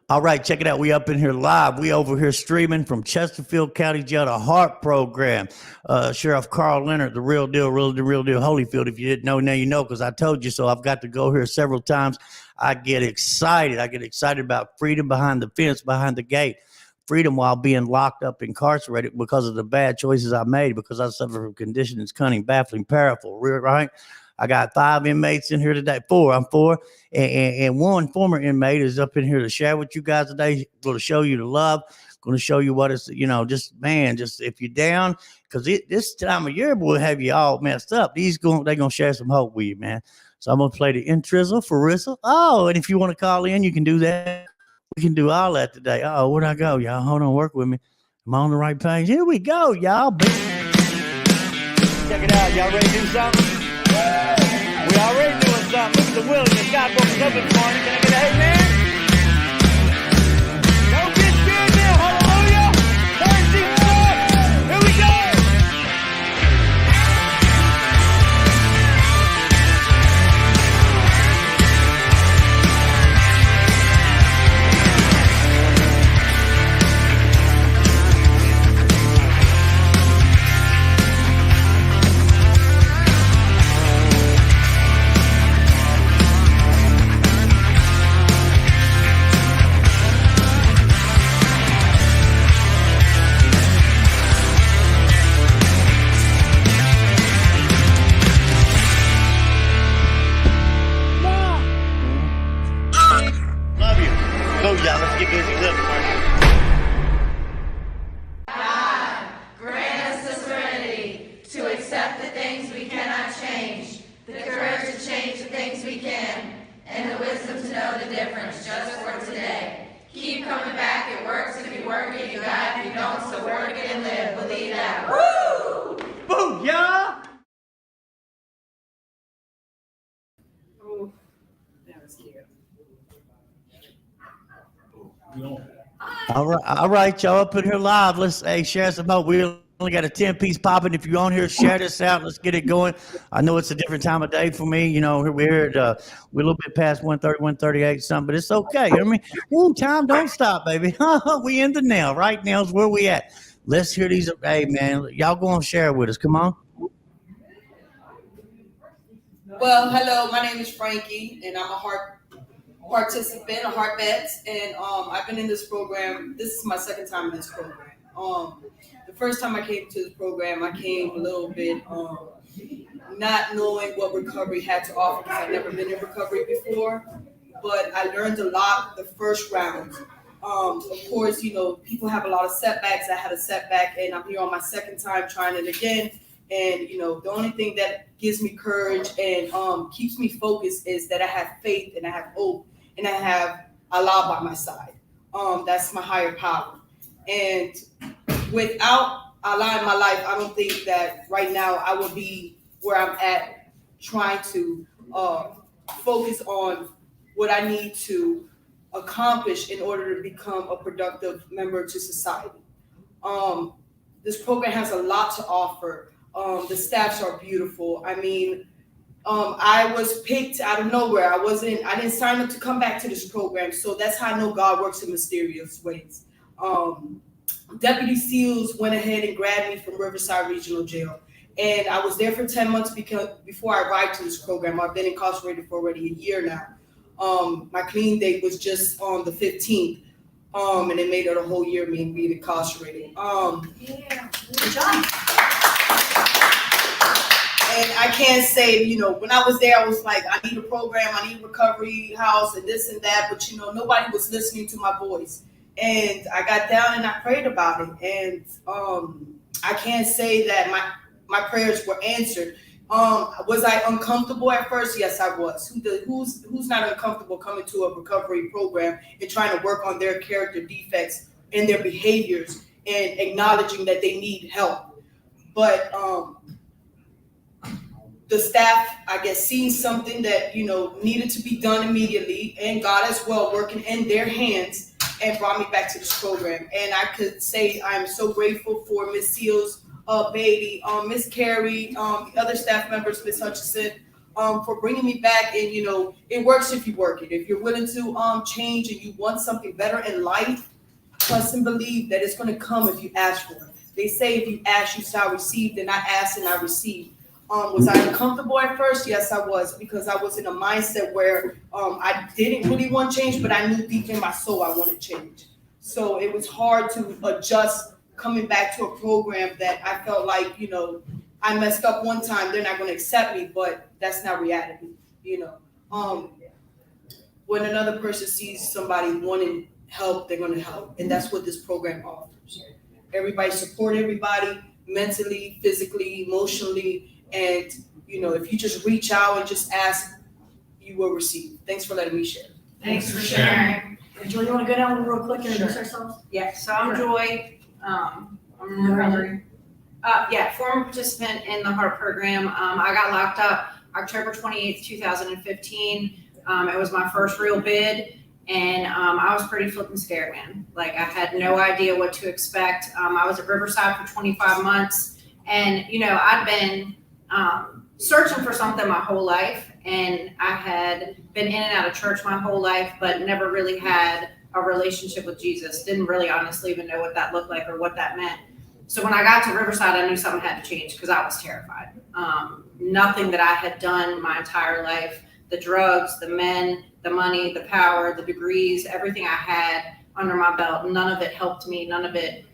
All right, check it out. We up in here live. We over here streaming from Chesterfield County Jail, the HARP program. Sheriff Carl Leonard, the real deal, real deal, Holyfield. If you didn't know, now you know, because I told you so. I've got to go here several times. I get excited. I get excited about freedom behind the fence, behind the gate. Freedom while being locked up, incarcerated because of the bad choices I made, because I suffer from conditions, cunning, baffling, powerful, right? I got 5 inmates in here today. 4. I'm 4. And one former inmate is up in here to share with you guys today. Going to show you the love. Going to show you what it's, just if you're down, because this time of year will have you all messed up. They're going to share some hope with you, man. So I'm going to play the intrizzle for Rissel. Oh, and if you want to call in, you can do that. We can do all that today. Oh, where'd I go, y'all? Hold on, work with me. I'm on the right page. Here we go, y'all. Check it out. Y'all ready to do something? We already doing something. Look at the willingness. God woke us up this morning. Can I get a amen? Don't get scared now. Hallelujah. Mercy, Lord. Here we go. All right, y'all up in here live. Let's share some hope. We only got a 10-piece popping. If you're on here, share this out. Let's get it going. I know it's a different time of day for me. We're here at we're a little bit past 1:30, 1:38 something, but it's okay. Time don't stop, baby. We in the now. Right now is where we at. Let's hear these. Hey, man, y'all go and share with us. Come on. Well, hello. My name is Frankie, and I'm a HARP participant, a HARP vet, and I've been in this program. This is my second time in this program. The first time I came to this program, I came a little bit not knowing what recovery had to offer, because I've never been in recovery before. But I learned a lot the first round. Of course, people have a lot of setbacks. I had a setback, and I'm here on my second time trying it again. And, the only thing that gives me courage and keeps me focused is that I have faith and I have hope and I have Allah by my side. That's my higher power. And without Allah in my life, I don't think that right now I would be where I'm at, trying to focus on what I need to accomplish in order to become a productive member to society. This program has a lot to offer. The staffs are beautiful. I was picked out of nowhere. I didn't sign up to come back to this program. So that's how I know God works in mysterious ways. Deputy SEALs went ahead and grabbed me from Riverside Regional Jail. And I was there for 10 months before I arrived to this program. I've been incarcerated for already a year now. My clean date was just on the 15th. And it made it a whole year me being incarcerated. Good job. And I can't say, when I was there, I was like, I need a program, I need a recovery house and this and that. But, nobody was listening to my voice. And I got down and I prayed about it. And I can't say that my prayers were answered. Was I uncomfortable at first? Yes, I was. Who's not uncomfortable coming to a recovery program and trying to work on their character defects and their behaviors and acknowledging that they need help? But the staff, I guess, seen something that, needed to be done immediately, and God as well working in their hands, and brought me back to this program. And I could say I'm so grateful for Miss Seals, Bailey, Miss Carrie, the other staff members, Miss Hutchinson, for bringing me back. And it works if you work it. If you're willing to change and you want something better in life, trust and believe that it's going to come if you ask for it. They say if you ask, you shall receive. Then I asked and I received. Was I uncomfortable at first? Yes, I was, because I was in a mindset where I didn't really want change, but I knew deep in my soul I wanted change. So it was hard to adjust coming back to a program that I felt like, I messed up one time, they're not going to accept me, but that's not reality. When another person sees somebody wanting help, they're going to help. And that's what this program offers. Everybody support everybody mentally, physically, emotionally. And, if you just reach out and just ask, you will receive. Thanks for letting me share. Thanks for sharing. Joy, you want to go down real quick and introduce ourselves? Yeah, so I'm Joy. I'm in recovery. Former participant in the HARP program. I got locked up October 28th, 2015. It was my first real bid, and I was pretty flipping scared, man. Like, I had no idea what to expect. I was at Riverside for 25 months, and, I'd been searching for something my whole life, and I had been in and out of church my whole life, but never really had a relationship with Jesus. Didn't really honestly even know what that looked like or what that meant. So when I got to Riverside, I knew something had to change because I was terrified. Nothing that I had done my entire life, the drugs, the men, the money, the power, the degrees, everything I had under my belt, none of it helped me. None of it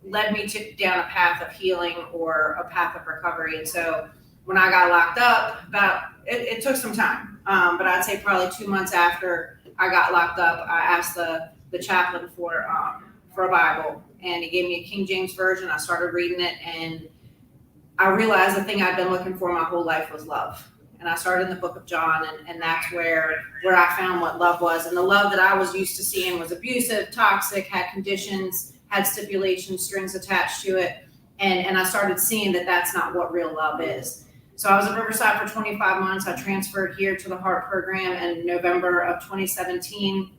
led me down a path of healing or a path of recovery. And so when I got locked up, it took some time, but I'd say probably 2 months after I got locked up, I asked the chaplain for a Bible, and he gave me a King James version. I started reading it, and I realized the thing I'd been looking for my whole life was love. And I started in the book of John, and that's where I found what love was. And the love that I was used to seeing was abusive, toxic, had conditions, had stipulations, strings attached to it. And I started seeing that that's not what real love is. So I was at Riverside for 25 months. I transferred here to the HARP program in November of 2017.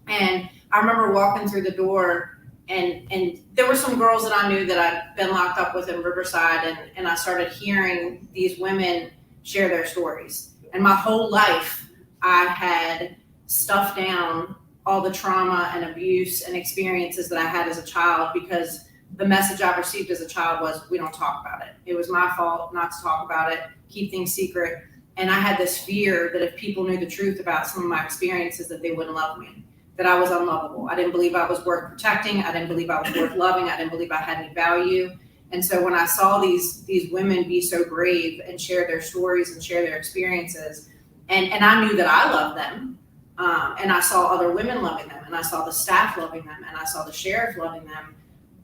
And I remember walking through the door, and there were some girls that I knew that I'd been locked up with in Riverside, and I started hearing these women share their stories. And my whole life, I had stuffed down all the trauma and abuse and experiences that I had as a child, because the message I received as a child was, we don't talk about it. It was my fault not to talk about it, keep things secret. And I had this fear that if people knew the truth about some of my experiences, that they wouldn't love me, that I was unlovable. I didn't believe I was worth protecting. I didn't believe I was worth loving. I didn't believe I had any value. And so when I saw these women be so brave and share their stories and share their experiences, and I knew that I loved them, and I saw other women loving them, and I saw the staff loving them, and I saw the sheriff loving them,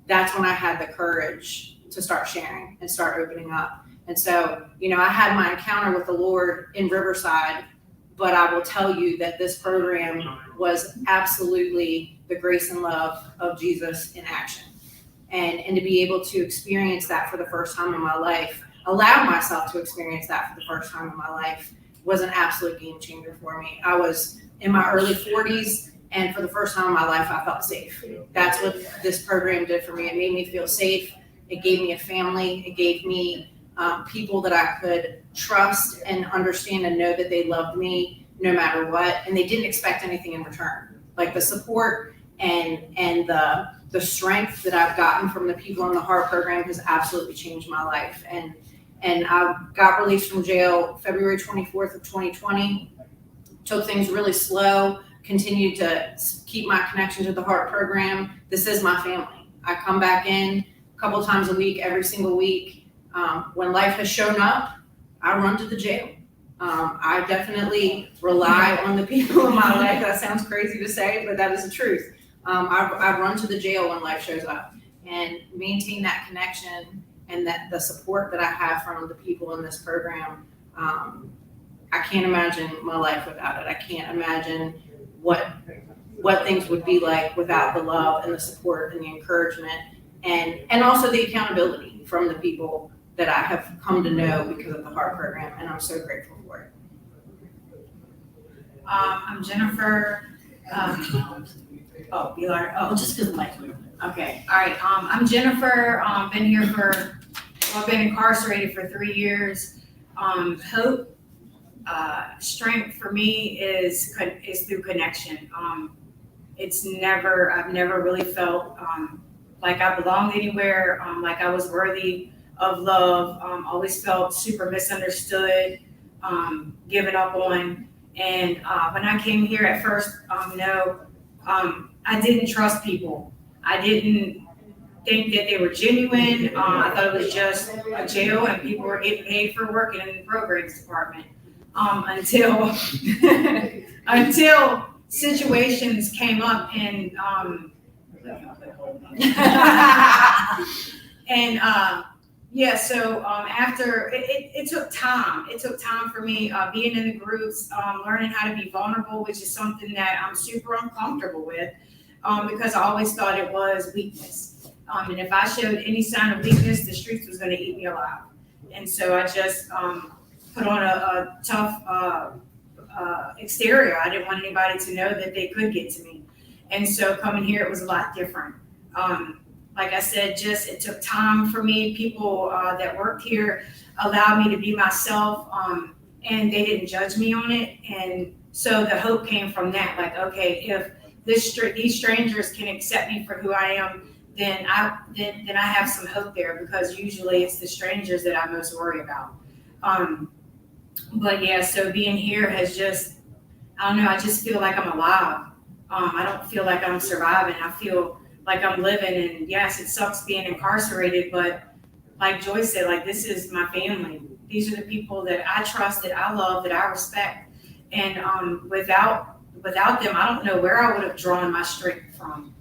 that's when I had the courage to start sharing and start opening up. And so, I had my encounter with the Lord in Riverside, but I will tell you that this program was absolutely the grace and love of Jesus in action. And to be able to experience that for the first time in my life, allow myself to experience that for the first time in my life, was an absolute game changer for me. I was in my early 40s, and for the first time in my life, I felt safe. That's what this program did for me. It made me feel safe. It gave me a family. It gave me people that I could trust and understand and know that they loved me no matter what. And they didn't expect anything in return. Like the support and the strength that I've gotten from the people in the HARP program has absolutely changed my life. And I got released from jail February 24th of 2020, took things really slow, continued to keep my connection to the HARP program. This is my family. I come back in a couple times a week, every single week. When life has shown up, I run to the jail. I definitely rely on the people in my life. That sounds crazy to say, but that is the truth. I run to the jail when life shows up, and maintain that connection and that the support that I have from the people in this program. I can't imagine my life without it. I can't imagine what things would be like without the love and the support and the encouragement, and also the accountability from the people that I have come to know because of the HARP program, and I'm so grateful for it. I'm Jennifer. Just because like. Okay. All right. I'm Jennifer. I've been incarcerated for 3 years. Hope strength for me is through connection. I've never really felt like I belonged anywhere, like I was worthy of love. Always felt super misunderstood, given up on. And when I came here at first, I didn't trust people. I didn't think that they were genuine. I thought it was just a jail and people were getting paid for working in the programs department. Until until situations came up and after it took time. It took time for me being in the groups, learning how to be vulnerable, which is something that I'm super uncomfortable with, because I always thought it was weakness. And if I showed any sign of weakness, the streets was going to eat me alive. And so I just put on a tough exterior. I didn't want anybody to know that they could get to me. And so coming here, it was a lot different. Like I said, just it took time for me. People that worked here allowed me to be myself, and they didn't judge me on it. And so the hope came from that. Like, okay, if these strangers can accept me for who I am, then I have some hope there, because usually it's the strangers that I most worry about. But yeah, so being here has just, I don't know, I just feel like I'm alive. I don't feel like I'm surviving. I feel like I'm living, and yes, it sucks being incarcerated, but like Joyce said, like, this is my family. These are the people that I trust, that I love, that I respect. And without them, I don't know where I would have drawn my strength from.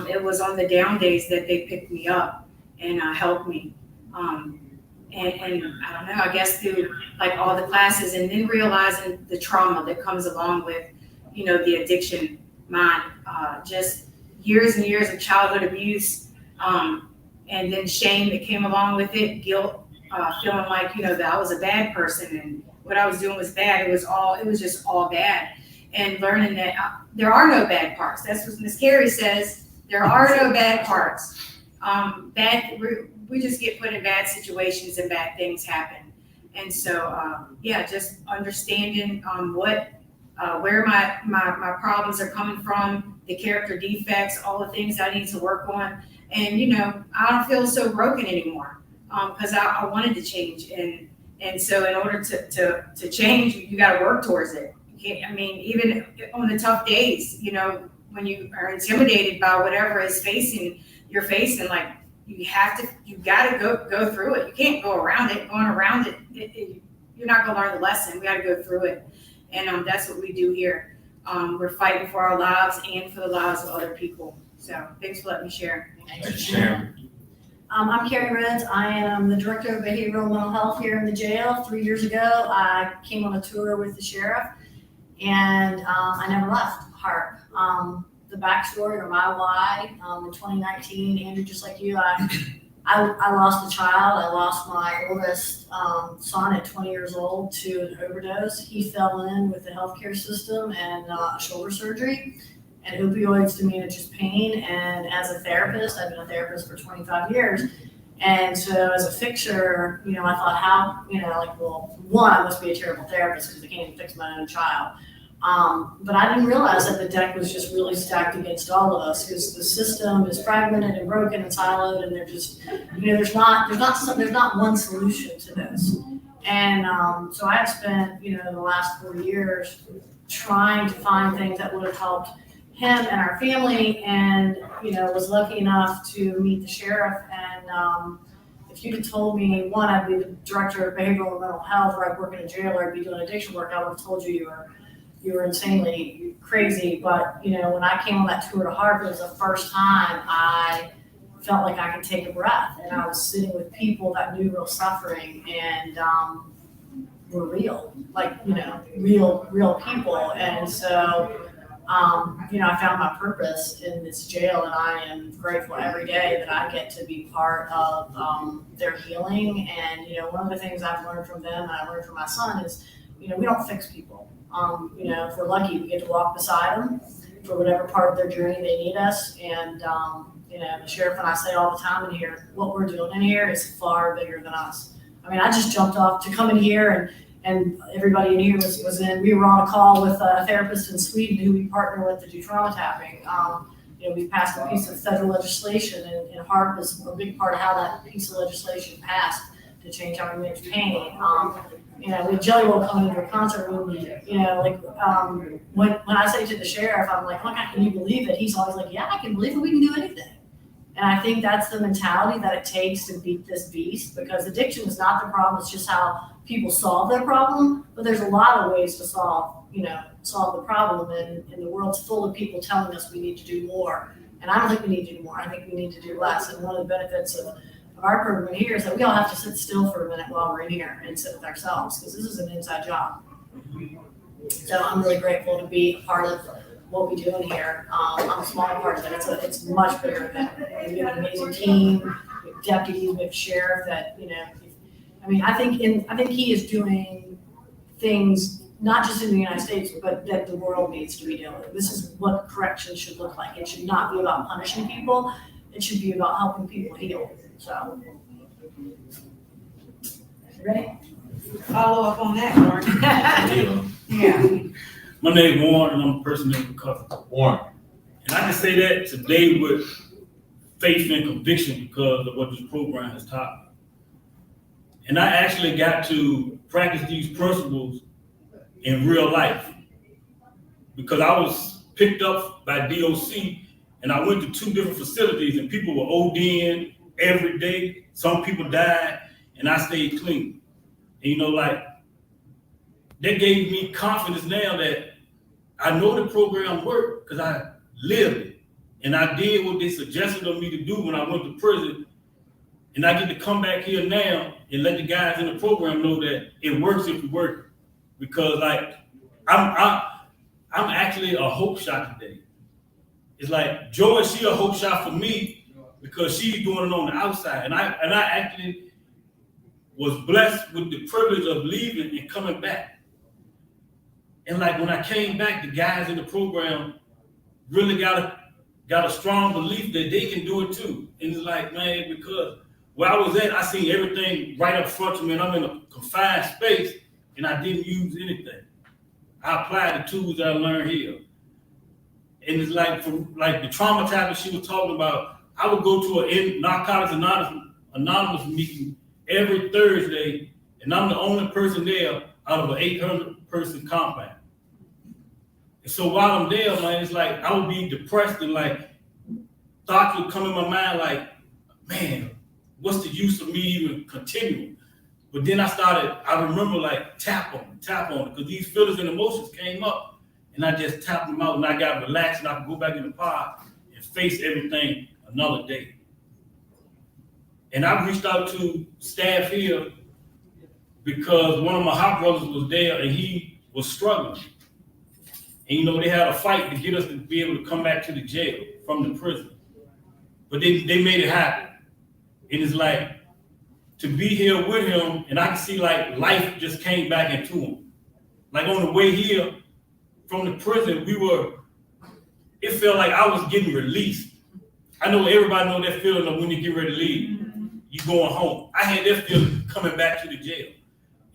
It was on the down days that they picked me up and helped me. And I don't know, I guess through like all the classes, and then realizing the trauma that comes along with, the addiction, just years and years of childhood abuse, and then shame that came along with it, guilt, feeling like, that I was a bad person and what I was doing was bad. It was just all bad. And learning that there are no bad parts. That's what Miss Carrie says. There are no bad parts. We just get put in bad situations and bad things happen. And so, just understanding where my problems are coming from, the character defects, all the things I need to work on. And, I don't feel so broken anymore, because I wanted to change. And so in order to change, you got to work towards it. Even on the tough days, when you are intimidated by whatever you're facing, like, you got to go through it. You can't go around it. Going around it, you're not going to learn the lesson. We got to go through it. And that's what we do here. We're fighting for our lives and for the lives of other people. So thanks for letting me share. I'm Carrie Rhodes. I am the Director of Behavioral Mental Health here in the jail. 3 years ago, I came on a tour with the sheriff, and I never left HARP. The backstory, or my why, in 2019, Andrew, just like you, I lost a child. I lost my oldest son at 20 years old to an overdose. He fell in with the healthcare system and shoulder surgery and opioids to manage his pain. And as a therapist, I've been a therapist for 25 years. And so as a fixer, I thought, one, I must be a terrible therapist because I can't even fix my own child. But I didn't realize that the deck was just really stacked against all of us, because the system is fragmented and broken and siloed, and they're just, there's not one solution to this. And so I have spent, the last 4 years trying to find things that would have helped him and our family, and was lucky enough to meet the sheriff. And if you'd have told me, one, I'd be the Director of Behavioral Mental Health, or I'd work in a jail, or I'd be doing addiction work, I would have told you were insanely crazy. But when I came on that tour to HARP, it was the first time I felt like I could take a breath, and I was sitting with people that knew real suffering and were real, like real people. And so I found my purpose in this jail, and I am grateful every day that I get to be part of their healing. And one of the things I've learned from them, and I learned from my son, is we don't fix people. If we're lucky, we get to walk beside them for whatever part of their journey they need us. And, the sheriff and I say all the time in here, what we're doing in here is far bigger than us. I just jumped off to come in here and everybody in here was in. We were on a call with a therapist in Sweden who we partner with to do trauma tapping. We passed a piece of federal legislation, and HARP is a big part of how that piece of legislation passed to change how we manage pain. With Jelly Roll coming into a concert room, when I say to the sheriff, I'm like, oh my God, can you believe it? He's always like, yeah, I can believe it. We can do anything. And I think that's the mentality that it takes to beat this beast, because addiction is not the problem. It's just how people solve their problem. But there's a lot of ways to solve the problem. And the world's full of people telling us we need to do more. And I don't think we need to do more. I think we need to do less. And one of the benefits of our program here is that we all have to sit still for a minute while we're in here and sit with ourselves, because this is an inside job. So I'm really grateful to be a part of what we do in here. I'm a small part of it. It's much bigger than that. We have an amazing team. We have deputies. We have sheriff. I think he is doing things not just in the United States, but that the world needs to be doing. This is what corrections should look like. It should not be about punishing people. It should be about helping people heal. So, ready? Follow up on that, Mark. Yeah. My name is Warren, and I'm a person named Recovery. Warren. And I can say that today with faith and conviction because of what this program has taught me. And I actually got to practice these principles in real life because I was picked up by DOC and I went to 2 different facilities and people were ODing every day. Some people died and I stayed clean. And that gave me confidence now that I know the program worked because I lived it. And I did what they suggested of me to do when I went to prison. And I get to come back here now and let the guys in the program know that it works if you work it. Because I'm actually a hope shot today. It's like Joy, she a hope shot for me because she's doing it on the outside. And I actually was blessed with the privilege of leaving and coming back. And when I came back, the guys in the program really got a strong belief that they can do it too. And it's like, man, because where I was at, I seen everything right up front of me, and I'm in a confined space, and I didn't use anything. I applied the tools that I learned here. And it's like the trauma tapping she was talking about, I would go to a Narcotics Anonymous meeting every Thursday, and I'm the only person there out of an 800-person compound. And so while I'm there, man, it's like I would be depressed and thoughts would come in my mind like, man, what's the use of me even continuing? But then I remember tap on it, because these feelings and emotions came up and I just tapped them out and I got relaxed and I could go back in the park and face everything another day. And I reached out to staff here because one of my hot brothers was there and he was struggling. And they had a fight to get us to be able to come back to the jail from the prison. But they made it happen. And it's to be here with him, and I can see life just came back into him. On the way here from the prison, it felt like I was getting released. I know everybody know that feeling of when you get ready to leave, you going home. I had that feeling coming back to the jail.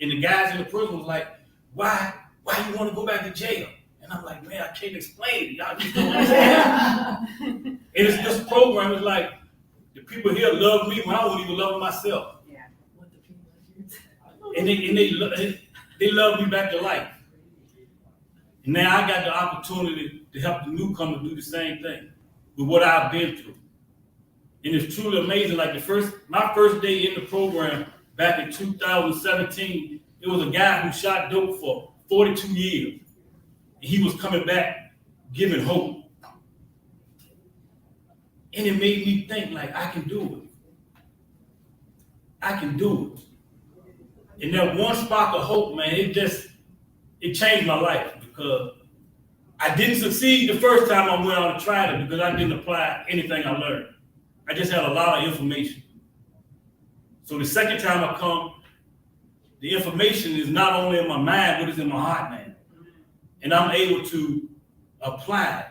And the guys in the prison was like, why you want to go back to jail? And I'm like, man, I can't explain it. Y'all just don't understand. And it's this program is the people here love me when I wouldn't even love myself. Yeah. And they love me back to life. And now I got the opportunity to help the newcomer do the same thing with what I've been through. And it's truly amazing. My first day in the program back in 2017, it was a guy who shot dope for 42 years. And he was coming back giving hope. And it made me think I can do it. I can do it. And that one spark of hope, man, it changed my life because I didn't succeed the first time I went out and tried it because I didn't apply anything I learned. I just had a lot of information. So the second time I come, the information is not only in my mind, but it's in my heart, man. And I'm able to apply it,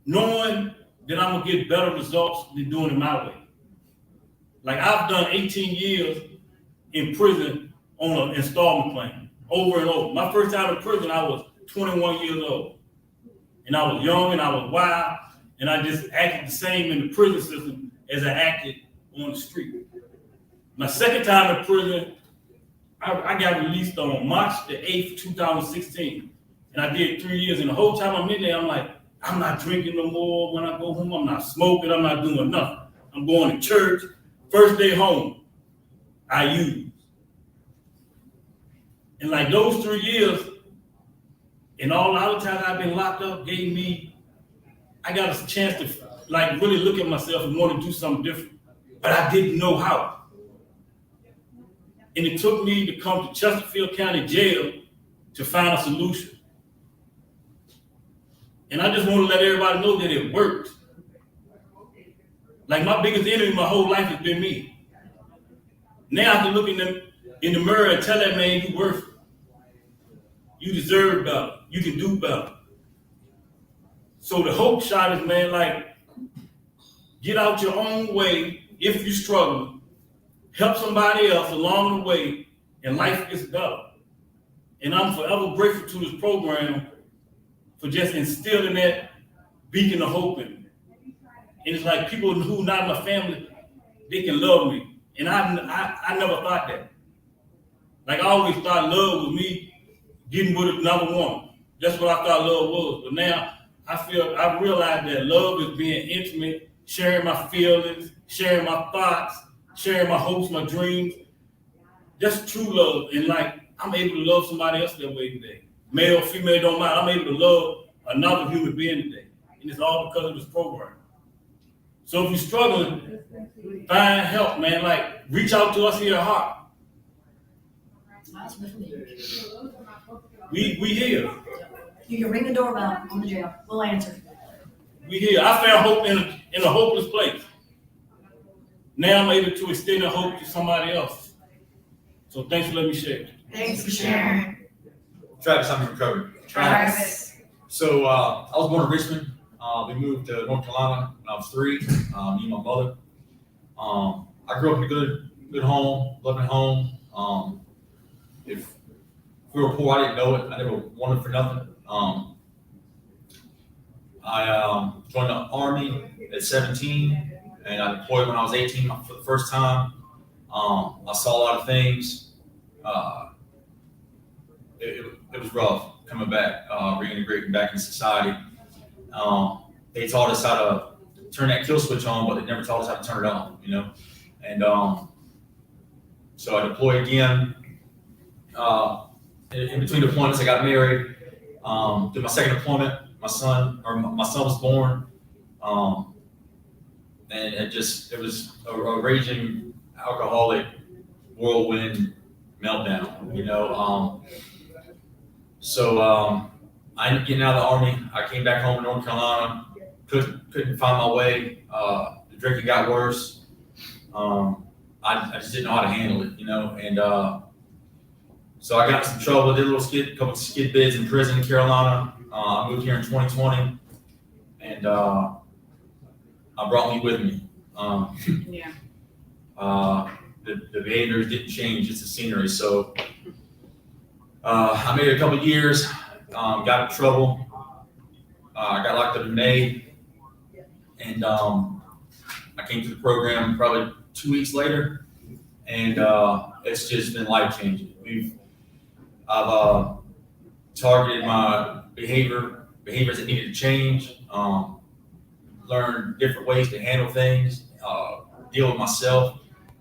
knowing that I'm gonna get better results than doing it my way. I've done 18 years in prison on an installment plan. over and over. My first time in prison, I was 21 years old. And I was young and I was wild, and I just acted the same in the prison system as I acted on the street. My second time in prison, I got released on March the 8th, 2016. And I did 3 years. And the whole time I'm in there, I'm like, I'm not drinking no more. When I go home, I'm not smoking. I'm not doing nothing. I'm going to church. First day home, I use. And like those 3 years, and all the other times I've been locked up, I got a chance to like really look at myself and want to do something different. But I didn't know how. And it took me to come to Chesterfield County Jail to find a solution. And I just want to let everybody know that it worked. Like my biggest enemy my whole life has been me. Now I can look in the mirror and tell that man you worth it. You deserve better. You can do better. So the hope shot is, man, like, get out your own way if you struggle. Help somebody else along the way, and life gets better. And I'm forever grateful to this program for just instilling that beacon of hope in me. And it's like people who are not in my family, they can love me. And I never thought that. Like I always thought love was me getting with another woman. That's what I thought love was. But now I realize that love is being intimate, sharing my feelings, sharing my thoughts, sharing my hopes, my dreams. That's true love. And like, I'm able to love somebody else that way today. Male, female, don't matter. I'm able to love another human being today. And it's all because of this program. So if you're struggling, find help, man. Like, reach out to us here at HARP. We here. You can ring the doorbell on the jail. We'll answer. We here. I found hope in a hopeless place. Now I'm able to extend a hope to somebody else. So thanks for letting me share. Thanks for sharing. Travis, I'm in recovery. Travis. So I was born in Richmond. We moved to North Carolina when I was 3, me and my mother. I grew up in a good home, loving home. If we were poor, I didn't know it. I never wanted for nothing. I joined the Army at 17, and I deployed when I was 18 for the first time. I saw a lot of things. It was rough coming back, reintegrating back in society. They taught us how to turn that kill switch on, but they never taught us how to turn it on, you know? And so I deployed again. In between deployments, I got married. Did my second deployment. My son was born. And it was a raging alcoholic whirlwind meltdown, you know? So I ended up getting out of the Army. I came back home to North Carolina. Couldn't find my way. The drinking got worse. I just didn't know how to handle it, you know? And so I got in some trouble. Did a couple of skid bids in prison in Carolina. I moved here in 2020, and I brought me with me. The behaviors didn't change, it's the scenery. So I made it a couple of years, got in trouble. I got locked up in May, and I came to the program probably 2 weeks later, and it's just been life-changing. I've targeted my behaviors that needed to change, learned different ways to handle things, deal with myself.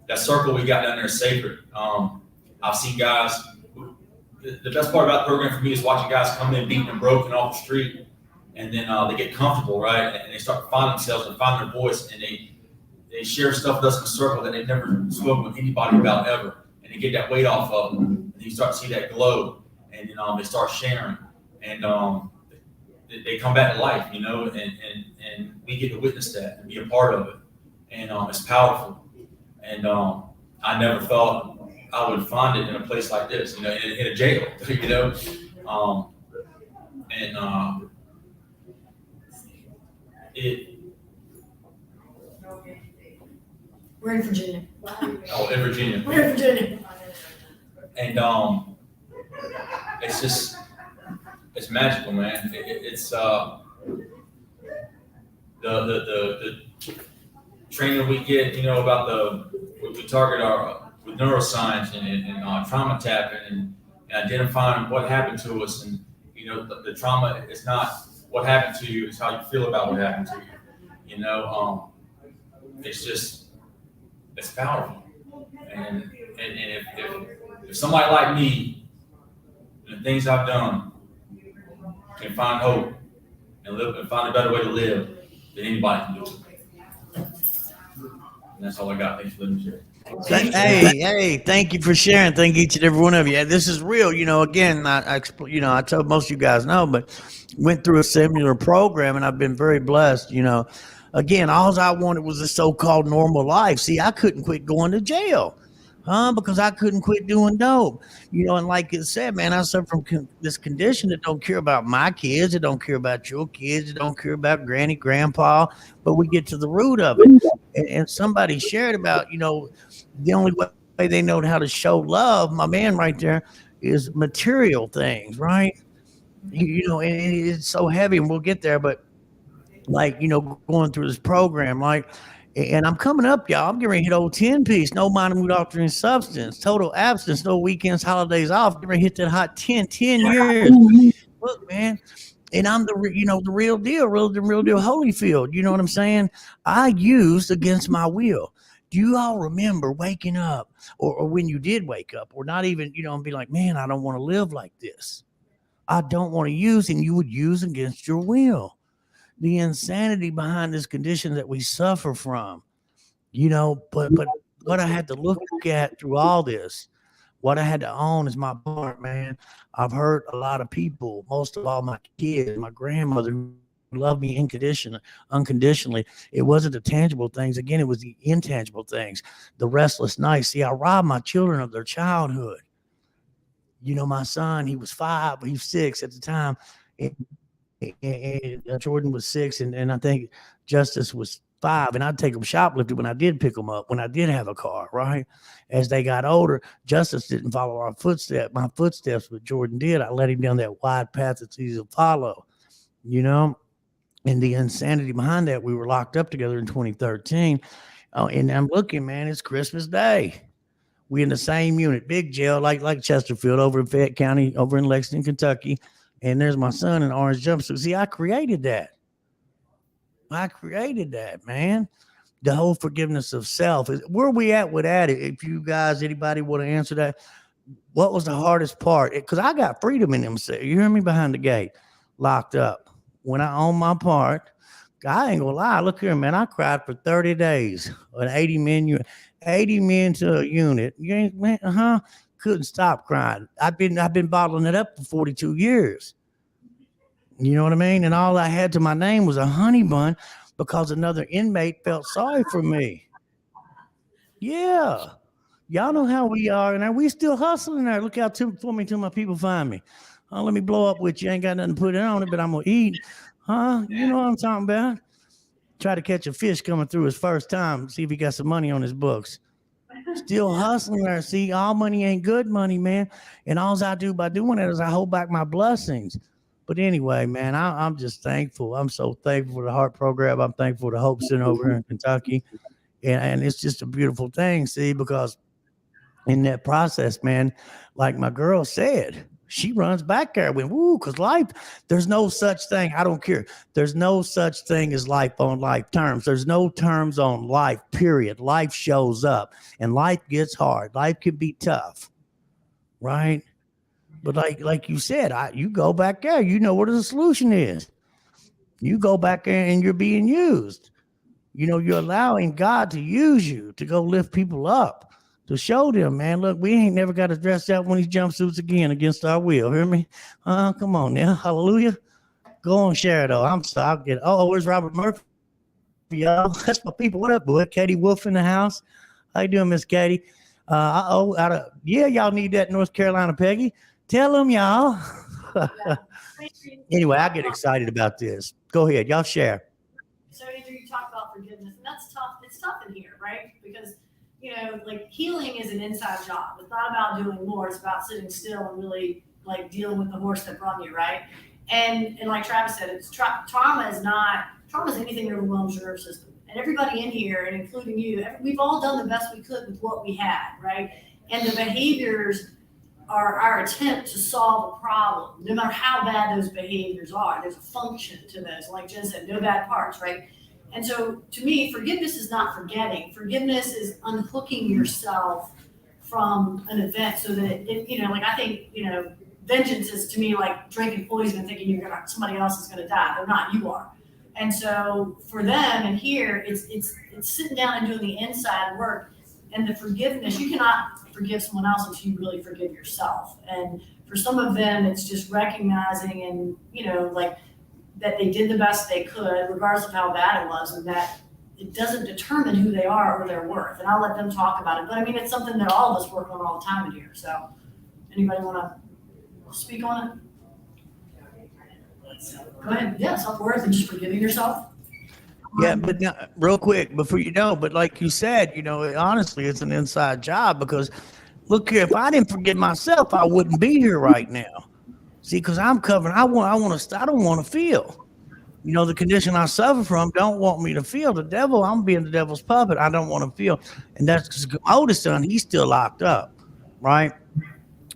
That circle we got down there is sacred. I've seen guys, the best part about the program for me is watching guys come in beaten and broken off the street, and then they get comfortable, right? And they start to find themselves and find their voice, and they share stuff with us in a circle that they've never spoken with anybody about ever. And they get that weight off of them, and you start to see that glow, and they start sharing, and they come back to life, you know, and we get to witness that and be a part of it, and it's powerful. And I never thought I would find it in a place like this, you know, in a jail, you know, We're in Virginia. in Virginia. We're in Virginia. And it's magical, man. It's the training we get, about we target our with neuroscience and trauma tapping and identifying what happened to us, and the trauma is not what happened to you, it's how you feel about what happened to you. It's powerful, and if somebody like me, the things I've done, can find hope and live and find a better way to live, then anybody can do it. And that's all I got. Thanks for letting me share. Hey, thank you for sharing. Thank each and every one of you. Yeah, this is real. Again, I told most of you guys know, but went through a similar program and I've been very blessed. Again, all I wanted was a so-called normal life. See, I couldn't quit going to jail, because I couldn't quit doing dope. And like it said, man, I suffer from this condition that don't care about my kids, it don't care about your kids, it don't care about granny, grandpa, but we get to the root of it. And somebody shared about, the only way they know how to show love, my man right there, is material things, right? And it's so heavy, and we'll get there, but going through this program, and I'm coming up, y'all. I'm getting ready to hit old 10-piece, no mind mood altering substance, total abstinence, no weekends, holidays off. Getting ready to hit that hot 10 years. Look, man. And I'm the real deal, real deal Holyfield. You know what I'm saying? I used against my will. Do you all remember waking up or when you did wake up or not even, and be like, man, I don't want to live like this. I don't want to use, and you would use against your will. The insanity behind this condition that we suffer from, but what I had to look at through all this, what I had to own is my heart, man. I've hurt a lot of people, most of all my kids, my grandmother who loved me unconditionally. It wasn't the tangible things. Again, it was the intangible things, the restless nights. See, I robbed my children of their childhood. My son, he was 5, he was 6 at the time. And Jordan was 6, and I think Justice was 5, and I'd take them shoplifting when I did pick them up, when I did have a car, right? As they got older, Justice didn't follow my footsteps, but Jordan did. I led him down that wide path that's easy to follow, and the insanity behind that, we were locked up together in 2013. And I'm looking, man, it's Christmas Day. We in the same unit, big jail, like Chesterfield over in Fayette County, over in Lexington, Kentucky. And there's my son in an orange jumpsuit. See, I created that, man. The whole forgiveness of self. Where are we at with that? If you guys, anybody want to answer that? What was the hardest part? Because I got freedom in them. You hear me? Behind the gate, locked up. When I own my part, I ain't gonna lie. Look here, man. I cried for 30 days. An 80 men to a unit. You ain't, man, couldn't stop crying. I've been bottling it up for 42 years. You know what I mean? And all I had to my name was a honey bun because another inmate felt sorry for me. Yeah. Y'all know how we are, and we still hustling there. Look out for me till my people find me. Let me blow up with you. Ain't got nothing to put it on it, but I'm gonna eat. You know what I'm talking about? Try to catch a fish coming through his first time, see if he got some money on his books. Still hustling there. See, all money ain't good money, man. And all I do by doing that is I hold back my blessings. But anyway, man, I'm just thankful. I'm so thankful for the HARP program. I'm thankful for the Hope Center over here in Kentucky. And it's just a beautiful thing, see, because in that process, man, like my girl said, she runs back there with because life, there's no such thing. I don't care. There's no such thing as life on life terms. There's no terms on life, period. Life shows up and life gets hard. Life can be tough, right? But like you said, you go back there, you know what the solution is. You go back there and you're being used. You're allowing God to use you to go lift people up. To show them, man, look, we ain't never got to dress out one of these jumpsuits again against our will. Hear me? Come on now. Hallelujah. Go on, share it, though. I'm sorry. I'll get it. Oh, where's Robert Murphy, y'all? That's my people. What up, boy? Katie Wolf in the house. How you doing, Miss Katie? Y'all need that North Carolina Peggy. Tell them, y'all. Anyway, I get excited about this. Go ahead. Y'all share. So, Andrew, you talk about forgiveness, and that's tough. It's tough in here, right? Because like healing is an inside job. It's not about doing more. It's about sitting still and really like dealing with the horse that brung you, right? And like Travis said, it's trauma is anything that overwhelms your nervous system. And everybody in here, and including you, we've all done the best we could with what we had, right? And the behaviors are our attempt to solve a problem, no matter how bad those behaviors are. There's a function to those. Like Jen said, no bad parts, right? And so to me, forgiveness is not forgetting. Forgiveness is unhooking yourself from an event so that I think, vengeance is to me like drinking poison and thinking somebody else is gonna die. They're not, you are. And so for them and here, it's sitting down and doing the inside work and the forgiveness. You cannot forgive someone else until you really forgive yourself. And for some of them, it's just recognizing and, that they did the best they could, regardless of how bad it was, and that it doesn't determine who they are or their worth. And I'll let them talk about it. But I mean, it's something that all of us work on all the time in here. So anybody want to speak on it? Go ahead. Yeah, self-worth and just forgiving yourself. Yeah, but now, real quick before but like you said, honestly, it's an inside job because look here, if I didn't forgive myself, I wouldn't be here right now. See, because I'm covering, I don't want to feel. The condition I suffer from don't want me to feel. The devil, I'm being the devil's puppet. I don't want to feel. And that's because my oldest son, he's still locked up, right?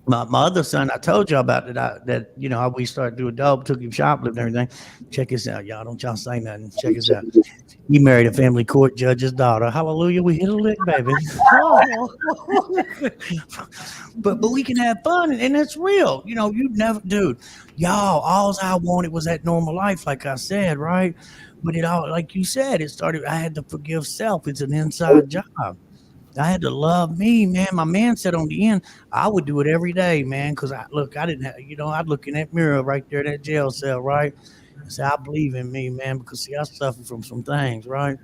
My other son, I told y'all about that we started doing dope, took him shoplifting and everything. Check this out, y'all. Don't y'all say nothing. Check this out. He married a family court judge's daughter. Hallelujah. We hit a lick, baby. but we can have fun, and it's real. You never, dude. Y'all, all I wanted was that normal life, like I said, right? But it all, like you said, I had to forgive self. It's an inside job. I had to love me, man. My man said on the end, I would do it every day, man. Cause I didn't have, I'd look in that mirror right there, that jail cell, right? And say, I believe in me, man. Because see, I suffer from some things, right?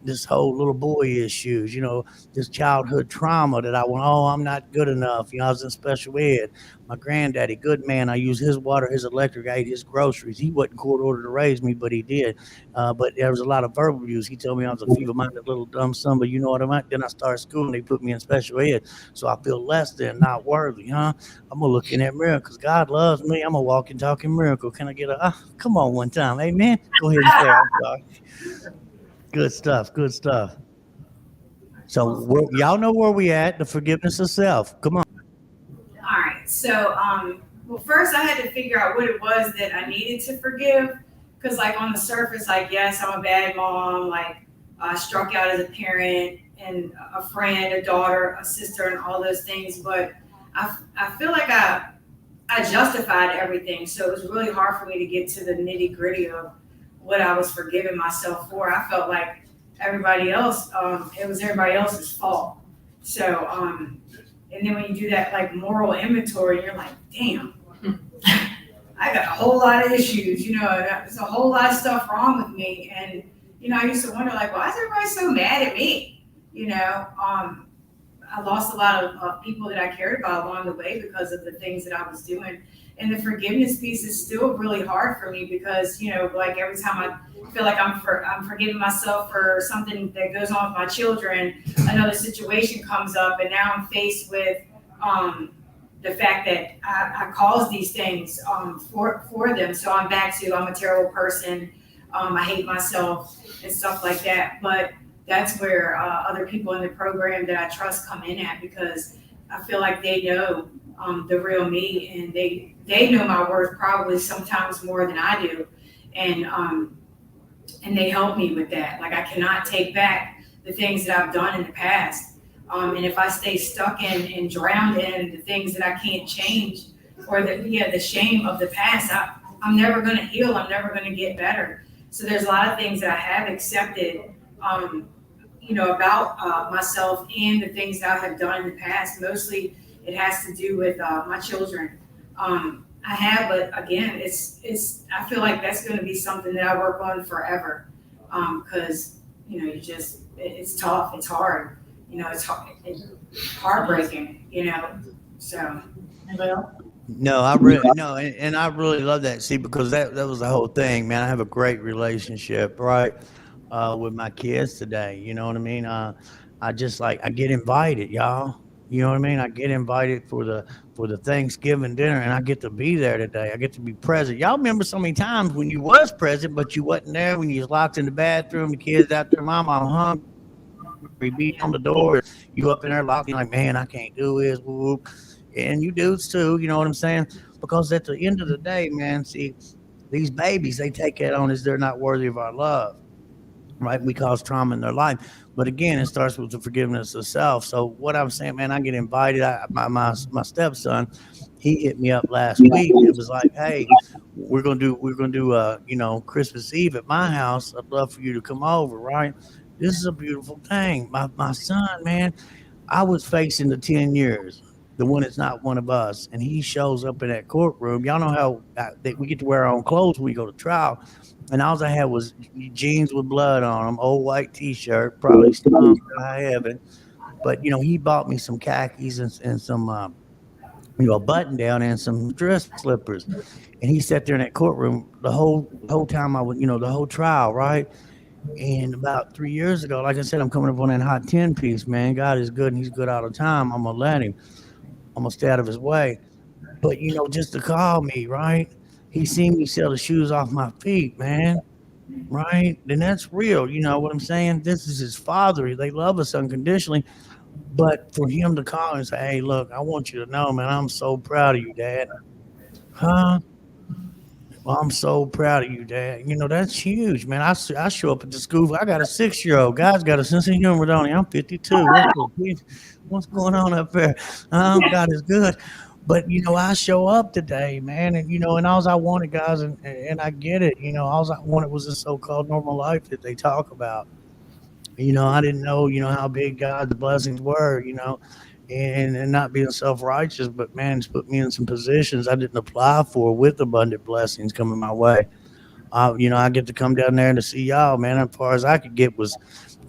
This whole little boy issues, this childhood trauma that I'm not good enough. I was in special ed. My granddaddy, good man. I used his water, his electric, I ate his groceries. He wasn't court ordered to raise me, but he did. But there was a lot of verbal abuse. He told me I was a feeble-minded little dumb son, but you know what I meant? Then I started school and they put me in special ed. So I feel less than, not worthy, huh? I'm going to look in that mirror because God loves me. I'm a walking, talking miracle. Can I get come on one time? Amen. Go ahead and say it. I'm sorry. Good stuff. Good stuff. So y'all know where we at, the forgiveness of self. Come on. All right. So, well, first I had to figure out what it was that I needed to forgive. Because like on the surface, like, yes, I'm a bad mom. Like I struck out as a parent and a friend, a daughter, a sister, and all those things. But I feel like I justified everything. So it was really hard for me to get to the nitty gritty of what I was forgiving myself for. I felt like everybody else, it was everybody else's fault. So, and then when you do that like moral inventory, you're like, damn, I got a whole lot of issues, there's a whole lot of stuff wrong with me. And, I used to wonder like, why is everybody so mad at me? I lost a lot of people that I cared about along the way because of the things that I was doing. And the forgiveness piece is still really hard for me because, like every time I feel like I'm forgiving myself for something that goes on with my children, another situation comes up and now I'm faced with the fact that I caused these things for them. So I'm back to, I'm a terrible person. I hate myself and stuff like that. But that's where other people in the program that I trust come in at, because I feel like they know the real me, and they know my worth probably sometimes more than I do. And they help me with that. Like I cannot take back the things that I've done in the past. And if I stay stuck in and drowned in the things that I can't change, or the shame of the past, I'm never going to heal. I'm never going to get better. So there's a lot of things that I have accepted, about myself and the things that I have done in the past. Mostly it has to do with my children. I have, but again, I feel like that's going to be something that I work on forever. Cause it's tough. It's hard, it's heartbreaking, so. Anybody else? No, I really no, and I really love that. See, because that was the whole thing, man. I have a great relationship, right, with my kids today. You know what I mean? I just I get invited, y'all. You know what I mean? I get invited for the Thanksgiving dinner, and I get to be there today. I get to be present. Y'all remember so many times when you was present, but you wasn't there, when you was locked in the bathroom, the kids out there, Mom, I'm hungry, beat on the door, you up in there locked, you're like, man, I can't do this, whoop. And you dudes too, you know what I'm saying? Because at the end of the day, man, see, these babies, they take that on as they're not worthy of our love, right? We cause trauma in their life. But again, it starts with the forgiveness of self. So what I'm saying, man, I get invited. My stepson, he hit me up last week. It was like, hey, we're gonna do Christmas Eve at my house. I'd love for you to come over, right? This is a beautiful thing. My son, man, I was facing the 10 years, the one that's not one of us, and he shows up in that courtroom. Y'all know how we get to wear our own clothes when we go to trial. And all I had was jeans with blood on them, old white T-shirt, probably stunk to high heaven. But he bought me some khakis and some, a button down and some dress slippers. And he sat there in that courtroom the whole time I was, the whole trial, right? And about 3 years ago, like I said, I'm coming up on that hot 10 piece, man. God is good, and He's good all the time. I'm gonna let Him. I'm gonna stay out of His way. But just to call me, right? He seen me sell the shoes off my feet, man. Right? Then that's real. You know what I'm saying? This is His Father. They love us unconditionally. But for Him to call and say, hey, look, I want you to know, man, I'm so proud of you, Dad. Huh? Well, I'm so proud of you, Dad. That's huge, man. I show up at the school. I got a 6-year-old. God's got a sense of humor, don't he? I'm 52. What's going on up there? God is good. But, I show up today, man. And all I wanted, guys, and I get it. All I wanted was a so-called normal life that they talk about. I didn't know, how big God's blessings were, and not being self-righteous, but man, it's put me in some positions I didn't apply for with abundant blessings coming my way. I get to come down there to see y'all, man. As far as I could get was,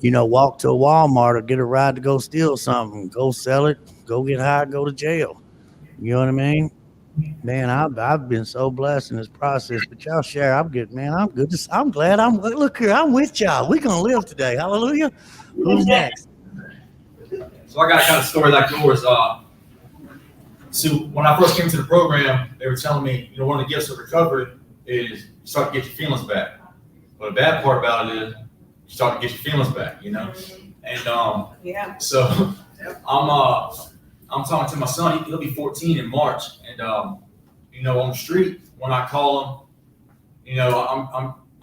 walk to a Walmart or get a ride to go steal something, go sell it, go get high, go to jail. You know what I mean? Man, I've been so blessed in this process. But y'all share, I'm good, man. I'm good. I'm glad. Look here. I'm with y'all. We're gonna live today. Hallelujah. Who's next? So I got a kind of story like yours. So when I first came to the program, they were telling me, one of the gifts of recovery is you start to get your feelings back. But the bad part about it is you start to get your feelings back, And Yeah. so I'm talking to my son. He'll be 14 in March, and on the street when I call him,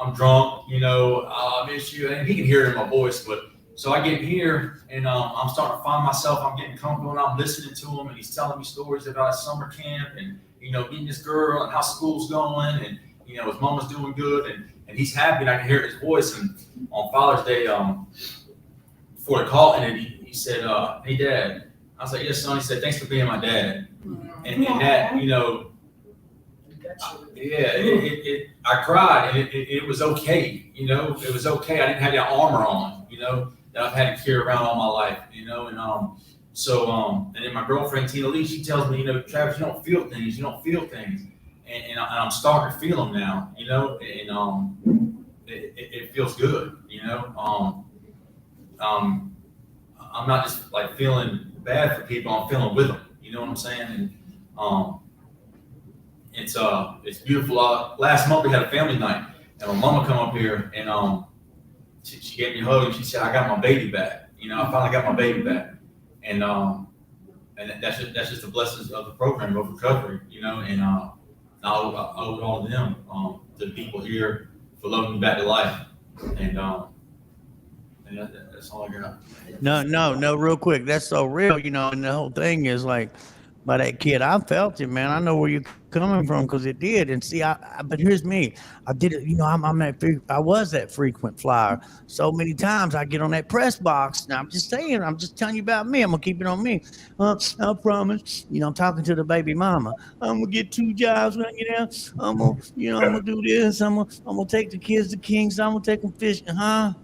I'm drunk. I miss you, and he can hear it in my voice. But so I get here, and I'm starting to find myself. I'm getting comfortable, and I'm listening to him, and he's telling me stories about his summer camp, and meeting this girl, and how school's going, and his mama's doing good, and he's happy. And I can hear his voice. And on Father's Day, before the call, and he said, "Hey, Dad." I was like, yes, son. He said, thanks for being my dad. And that, I cried, and it was okay. It was okay. I didn't have that armor on, that I've had to carry around all my life, and then my girlfriend, Tina Lee, she tells me, Travis, you don't feel things. And I'm starting to feel them now, and it feels good, I'm not just like feeling bad for people. I'm feeling with them. You know what I'm saying? And it's beautiful. Last month we had a family night, and my mama come up here, and she gave me a hug, and she said, "I got my baby back. I finally got my baby back." And that's just the blessings of the program of recovery. And I owe it all to them, to the people here, for loving me back to life. And that's all I got. No, real quick. That's so real, and the whole thing is like, by that kid, I felt it, man. I know where you're coming from because it did. And see, but here's me. I did it, I was that frequent flyer. So many times I get on that press box. Now I'm just telling you about me. I'm going to keep it on me. I promise. I'm talking to the baby mama. I'm going to get 2 jobs when I get out. I'm going to do this. I'm going to take the kids to Kings. I'm going to take them fishing, huh?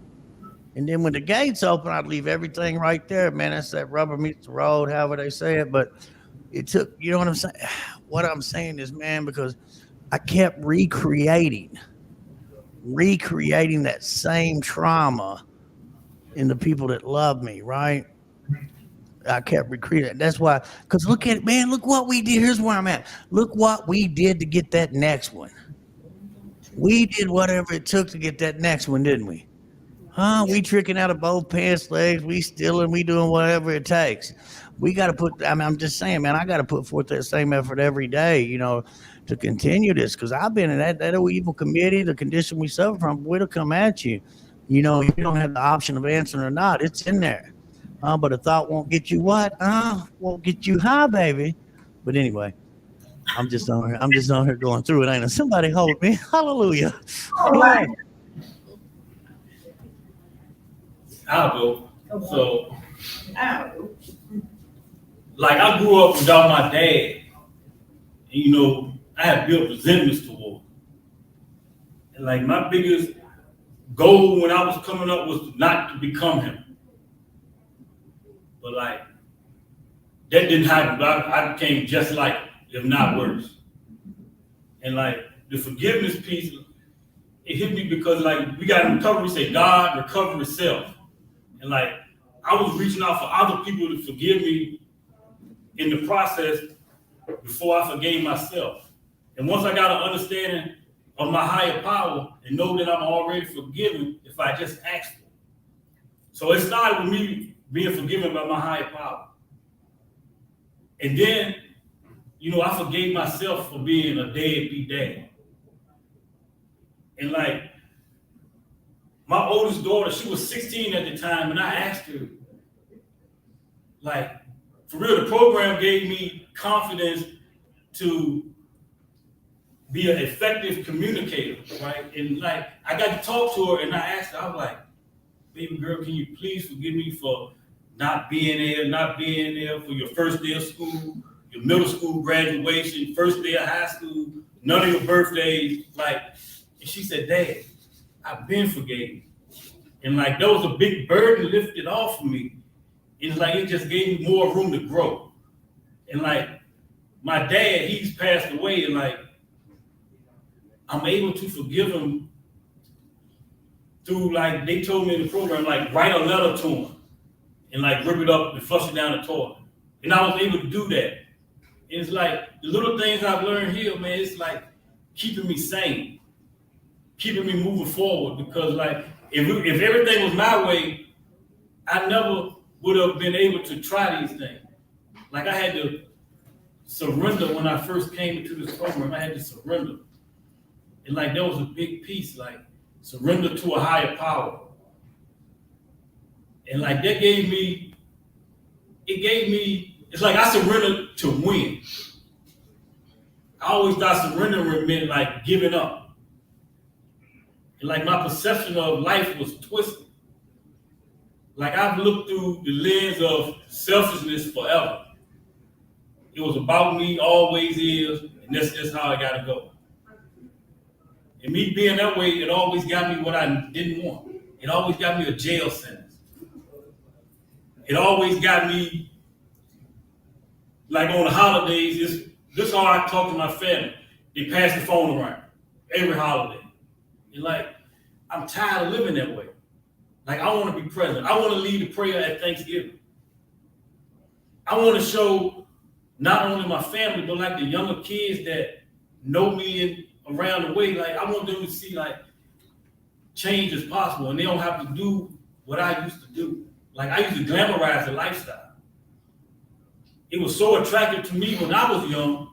And then when the gates open, I'd leave everything right there. Man, that's that rubber meets the road, however they say it. But it took, you know what I'm saying? What I'm saying is, man, because I kept recreating that same trauma in the people that love me, right? I kept recruiting. That's why, because look at it, man, look what we did. Here's where I'm at. Look what we did to get that next one. We did whatever it took to get that next one, didn't we? Huh? We tricking out of both pants legs. We stealing. We doing whatever it takes. We got to put. I mean, I'm just saying, man. I got to put forth that same effort every day, to continue this. Because I've been in that evil committee. The condition we suffer from, it'll come at you. You don't have the option of answering or not. It's in there. But a thought won't get you what? Won't get you high, baby. But anyway, I'm just on here. I'm just on here going through it. Ain't it? Somebody hold me. Hallelujah. Yeah. I'll go. So, like, I grew up without my dad. And, I had built resentments toward him. And, like, my biggest goal when I was coming up was not to become him. But, like, that didn't happen. I became just like him, if not worse. And, like, the forgiveness piece, it hit me because, like, we got in recovery, say God, recover itself. And, like, I was reaching out for other people to forgive me in the process before I forgave myself. And once I got an understanding of my higher power and know that I'm already forgiven if I just ask for it. So it started with me being forgiven by my higher power. And then, I forgave myself for being a deadbeat dad. And, like, my oldest daughter, she was 16 at the time, and I asked her, like, for real, the program gave me confidence to be an effective communicator, right? And, like, I got to talk to her, and I asked her, I was like, baby girl, can you please forgive me for not being there for your first day of school, your middle school graduation, first day of high school, none of your birthdays, like, and she said, Dad, I've been forgave. And, like, that was a big burden lifted off of me. It's like it just gave me more room to grow. And, like, my dad, he's passed away, and, like, I'm able to forgive him through, like, they told me in the program, like, write a letter to him and, like, rip it up and flush it down the toilet. And I was able to do that. And it's like the little things I've learned here, man, it's like keeping me sane, keeping me moving forward. Because, like, if everything was my way, I never would have been able to try these things. Like, I had to surrender when I first came into this program. I had to surrender. And, like, that was a big piece, like, surrender to a higher power. And, like, that gave me, it's like I surrendered to win. I always thought surrendering meant, like, giving up. And, like, my perception of life was twisted. Like, I've looked through the lens of selfishness forever. It was about me, always is, and that's just how I gotta go. And me being that way, it always got me what I didn't want. It always got me a jail sentence. It always got me, like, on the holidays, this is how I talk to my family. They pass the phone around every holiday. And, like, I'm tired of living that way. Like, I want to be present. I want to lead the prayer at Thanksgiving. I want to show not only my family, but, like, the younger kids that know me around the way, like, I want them to see, like, change is possible, and they don't have to do what I used to do. Like, I used to glamorize the lifestyle. It was so attractive to me when I was young,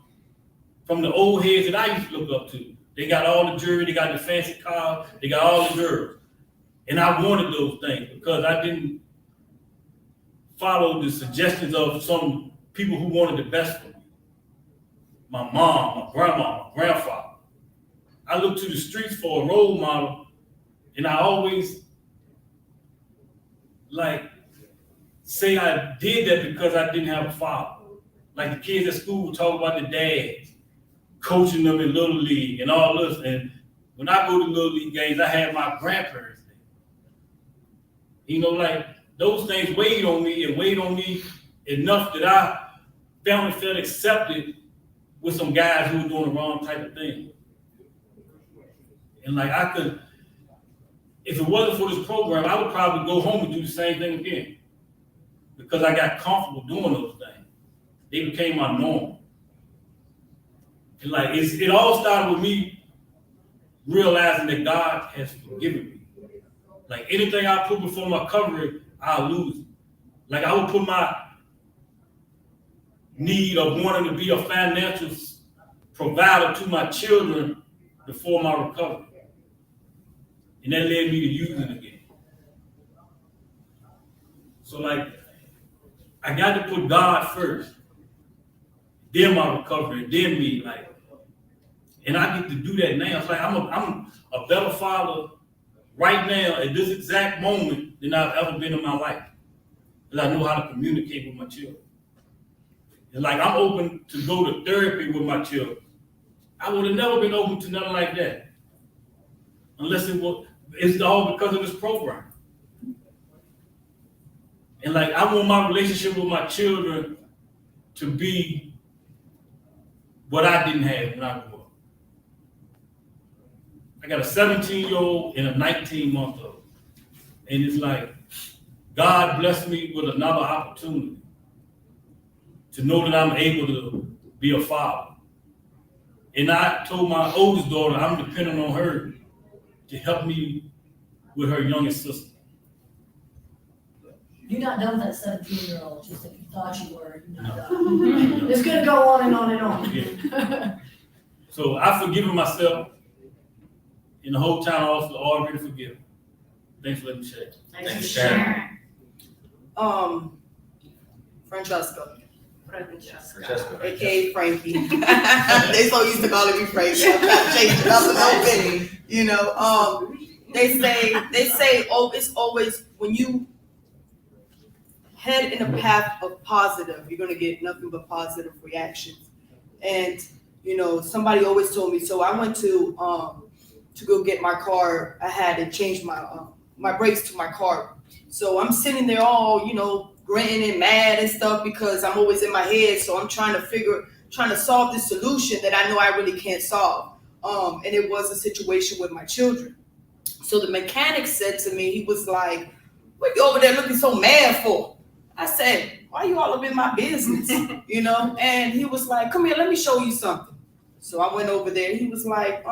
from the old heads that I used to look up to. They got all the jewelry, they got the fancy cars, they got all the girls. And I wanted those things because I didn't follow the suggestions of some people who wanted the best for me. My mom, my grandma, my grandfather. I looked to the streets for a role model, and I always, like, say I did that because I didn't have a father. Like, the kids at school would talk about the dads, coaching them in Little League and all this. And when I go to Little League games, I had my grandparents there. Like, those things weighed on me, and weighed on me enough that I felt accepted with some guys who were doing the wrong type of thing. And, like, I could, if it wasn't for this program, I would probably go home and do the same thing again. because I got comfortable doing those things. They became my norm. And like it all started with me realizing that God has forgiven me. Like anything I put before my covering, I'll lose it. Like I would put my need of wanting to be a financial provider to my children before my recovery. And that led me to using again. So like, I got to put God first, then my recovery, then me. Like, and I get to do that now. It's like I'm a better father right now at this exact moment than I've ever been in my life. Because I know how to communicate with my children. And like I'm open to go to therapy with my children. I would have never been open to nothing like that. Unless it's all because of this program. And like I want my relationship with my children to be what I didn't have when I grew up. I got a 17-year-old and a 19-month-old. And it's like, God blessed me with another opportunity to know that I'm able to be a father. And I told my oldest daughter I'm depending on her to help me with her youngest sister. You're not done with that 17-year-old, just if you thought you were, you're not done. It's gonna go on and on and on. Yeah. So I've forgiven myself, and the whole town also already forgiven. Thanks for letting me share. Thanks Thanks for for sharing. Francesca, Francesca. aka Frankie. They so used to calling me Frankie. I'm trying to change it up a little bit. You know, they say, oh, it's always when you head in a path of positive, you're gonna get nothing but positive reactions. And you know, somebody always told me. So I went to go get my car. I had to change my brakes to my car. So I'm sitting there all, you know, grinning and mad and stuff because I'm always in my head. So I'm trying to solve this solution that I know I really can't solve. And it was a situation with my children. So the mechanic said to me, he was like, "What you over there looking so mad for?" I said, "Why you all up in my business?" You know? And he was like, "Come here, let me show you something." So I went over there. He was like,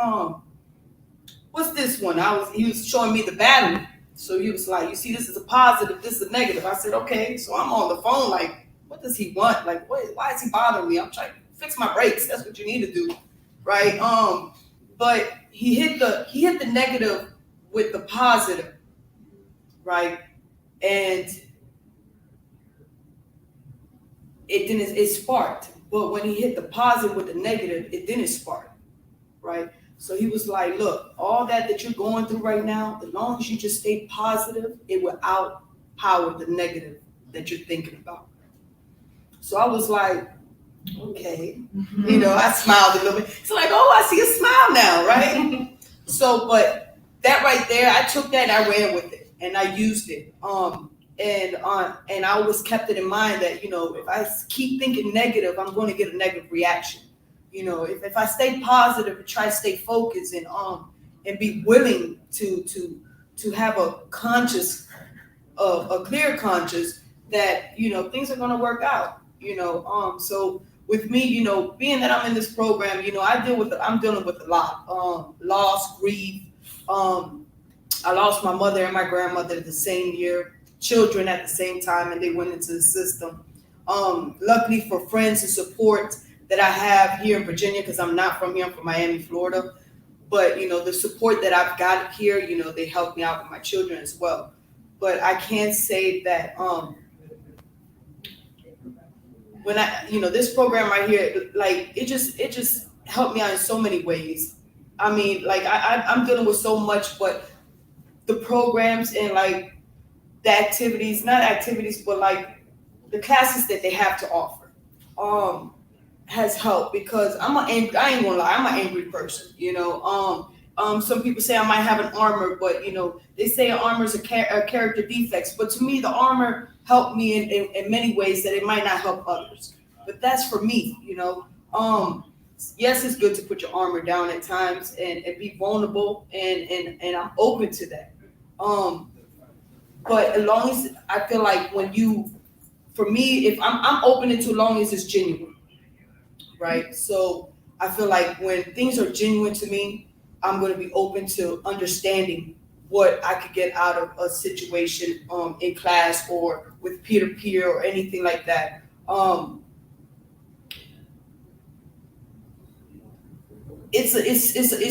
"What's this one?" He was showing me the battery. So he was like, "You see, this is a positive, this is a negative." I said, "Okay." So I'm on the phone like, what does he want? Like, why is he bothering me? I'm trying to fix my brakes. That's what you need to do, right? But he hit the negative with the positive, right? And it sparked. But when he hit the positive with the negative, it didn't spark, right? So he was like, "Look, all that you're going through right now, as long as you just stay positive, it will outpower the negative that you're thinking about." So I was like, okay. You know, I smiled a little bit. It's like, oh, I see a smile now, right? So, but that right there, I took that and I ran with it and I used it. And I always kept it in mind that, you know, if I keep thinking negative, I'm going to get a negative reaction. You know, if I stay positive and try to stay focused and be willing to have a conscious, a clear conscious that, you know, things are going to work out, you know. So with me, you know, being that I'm in this program, you know, I'm dealing with a lot, loss, grief. I lost my mother and my grandmother the same year, children at the same time, and they went into the system. Luckily for friends and support that I have here in Virginia, because I'm not from here, I'm from Miami, Florida. But, you know, the support that I've got here, you know, they help me out with my children as well. But I can say that when you know, this program right here, like, it just helped me out in so many ways. I mean, like, I'm dealing with so much, but the programs and, like, the activities, not activities, but, like, the classes that they have to offer, has helped because I ain't gonna lie, I'm an angry person, you know. Some people say I might have an armor, but, you know, they say an armor is a character defects, but to me, the armor helped me in many ways that it might not help others. But that's for me, you know. Yes, it's good to put your armor down at times and be vulnerable, and I'm open to that. But as long as I feel like when you for me, if I'm open it too long as it's genuine, right? So I feel like when things are genuine to me, I'm going to be open to understanding what I could get out of a situation in class or with peer to peer or anything like that. It's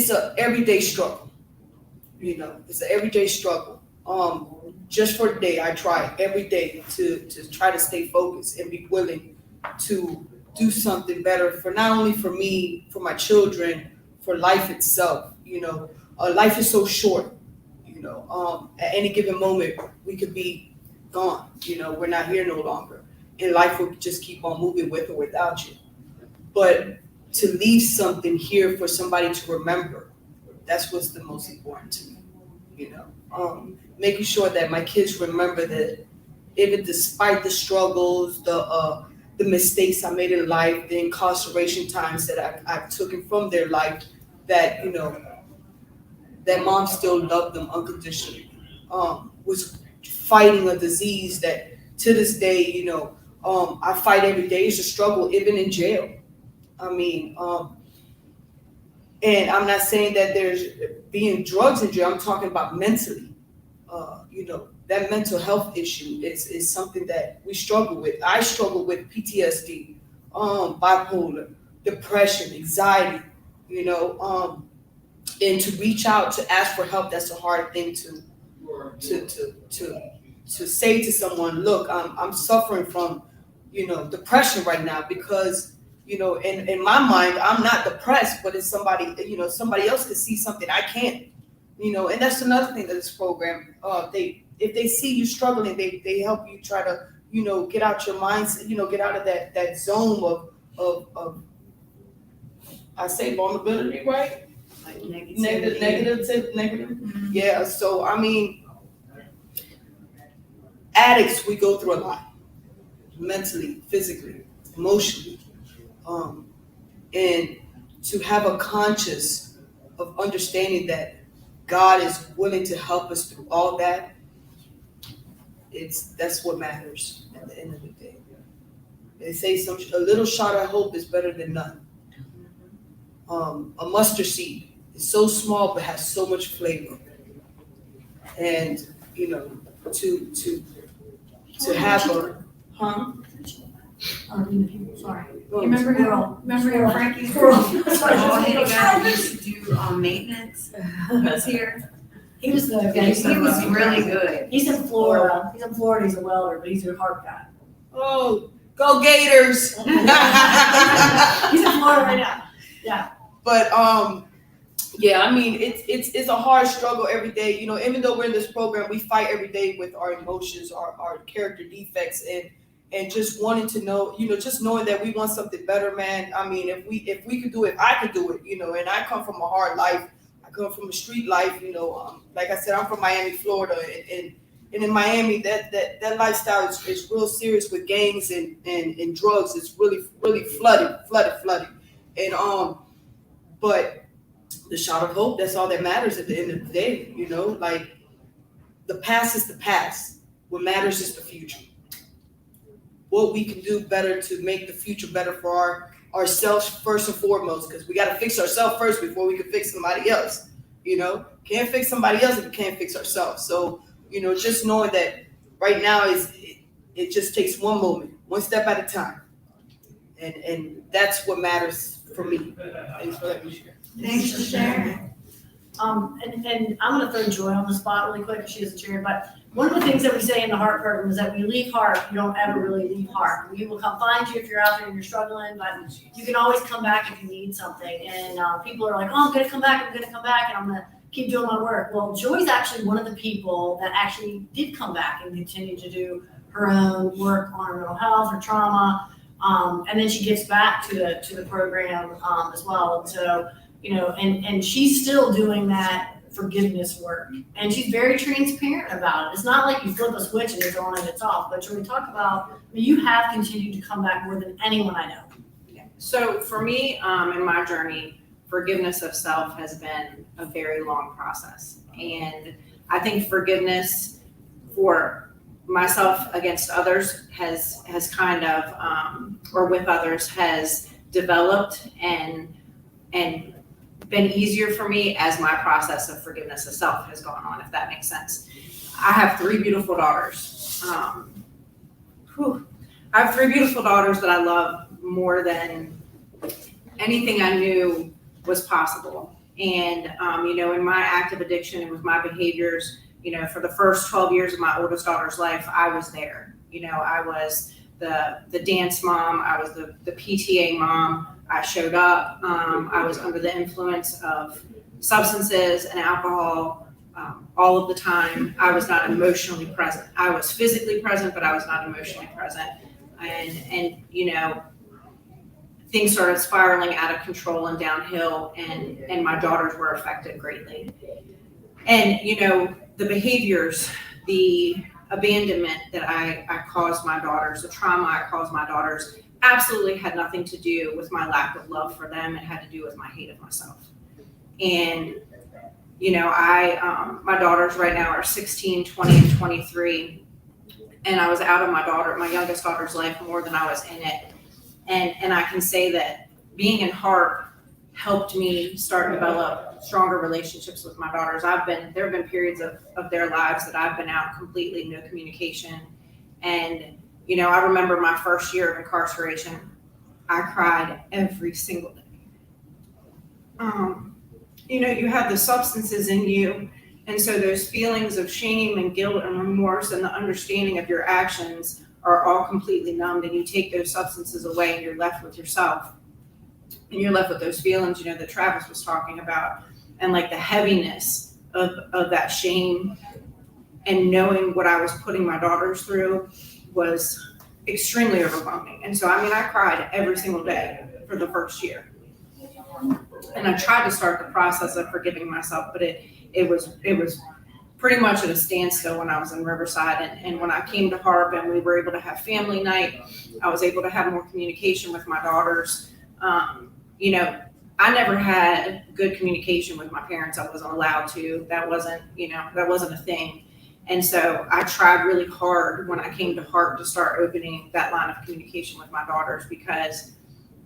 a everyday struggle. You know, it's an everyday struggle. Just for the day, I try every day to try to stay focused and be willing to do something better for not only for me, for my children, for life itself. You know, life is so short. You know, at any given moment we could be gone. You know, we're not here no longer, and life will just keep on moving with or without you. But to leave something here for somebody to remember, that's what's the most important to me. You know, making sure that my kids remember that even despite the struggles, the mistakes I made in life, the incarceration times that I've taken from their life, that, you know, that mom still loved them unconditionally, was fighting a disease that to this day, you know, I fight every day. It's a struggle, even in jail. I mean, and I'm not saying that there's being drugs in jail. I'm talking about mentally. You know, that mental health issue is something that we struggle with. I struggle with PTSD, bipolar, depression, anxiety. You know, and to reach out to ask for help, that's a hard thing to say to someone. Look, I'm suffering from, you know, depression right now, because, you know, in my mind, I'm not depressed, but it's somebody, you know, somebody else could see something I can't, you know. And that's another thing that this program, if they see you struggling, they help you try to, you know, get out your mindset, you know, get out of that zone of I say vulnerability, right? Like Negative. Mm-hmm. Yeah. So I mean, addicts, we go through a lot, mentally, physically, emotionally, and to have a conscious of understanding that God is willing to help us through all that. That's what matters at the end of the day. They say a little shot of hope is better than none. A mustard seed is so small but has so much flavor, and, you know, to have a Sorry. Remember Squirrel. him, Frankie? Squirrel. Oh, hey, guys, used to do maintenance. That's here. He was the guy. He was really good. He's in Florida. He's in Florida. He's a welder, but he's a HARP guy. oh, go Gators. He's in Florida right now. Yeah. But yeah, I mean, it's a hard struggle every day. You know, even though we're in this program, we fight every day with our emotions, our character defects, and just wanting to know, you know, just knowing that we want something better, man. I mean, if we could do it, I could do it, you know. And I come from a hard life. I come from a street life, you know. Like I said, I'm from Miami, Florida, and in Miami, that lifestyle is real serious with gangs and drugs. It's really flooded. And but the shot of hope, that's all that matters at the end of the day, you know. Like, the past is the past. What matters is the future. What we can do better to make the future better for ourselves first and foremost, because we got to fix ourselves first before we can fix somebody else. You know, can't fix somebody else if we can't fix ourselves. So, you know, just knowing that right now it just takes one moment, one step at a time, and that's what matters for me. Thanks for letting me share. Thanks for sharing. And I'm going to throw Joy on the spot really quick because she doesn't share. But one of the things that we say in the HARP program is that when you leave HARP, you don't ever really leave HARP. We will come find you if you're out there and you're struggling, but you can always come back if you need something. And people are like, oh, I'm going to come back, and I'm going to keep doing my work. Well, Joy's actually one of the people that actually did come back and continue to do her own work on her mental health, her trauma, and then she gives back to the program as well. And so, you know, and she's still doing that forgiveness work, and she's very transparent about it. It's not like you flip a switch and it's on and it's off. But when we talk about, I mean, you have continued to come back more than anyone I know. So for me, in my journey, forgiveness of self has been a very long process. And I think forgiveness for myself against others has kind of, or with others, has developed and been easier for me as my process of forgiveness of self has gone on, if that makes sense. I have 3 beautiful daughters. I have 3 beautiful daughters that I love more than anything I knew was possible. And, you know, in my active addiction and with my behaviors, you know, for the first 12 years of my oldest daughter's life, I was there. You know, I was the dance mom. I was the PTA mom. I showed up. I was under the influence of substances and alcohol all of the time. I was not emotionally present. I was physically present, but I was not emotionally present. And you know, things started spiraling out of control and downhill, and my daughters were affected greatly. And you know, the behaviors, the abandonment that I caused my daughters, the trauma I caused my daughters, absolutely had nothing to do with my lack of love for them. It had to do with my hate of myself. And you know, my daughters right now are 16, 20, and 23. And I was out of my youngest daughter's life more than I was in it. And I can say that being in HARP helped me start to develop stronger relationships with my daughters. There have been periods of their lives that I've been out completely, no communication. And, you know, I remember my first year of incarceration, I cried every single day. You know, you have the substances in you. And so those feelings of shame and guilt and remorse and the understanding of your actions are all completely numbed, and you take those substances away and you're left with yourself. And you're left with those feelings, you know, that Travis was talking about, and like the heaviness of that shame, and knowing what I was putting my daughters through was extremely overwhelming. And so, I mean, I cried every single day for the first year. And I tried to start the process of forgiving myself, but it was pretty much at a standstill when I was in Riverside. And when I came to HARP and we were able to have family night, I was able to have more communication with my daughters. You know, I never had good communication with my parents. I wasn't allowed to. That wasn't a thing. And so I tried really hard when I came to HARP to start opening that line of communication with my daughters, because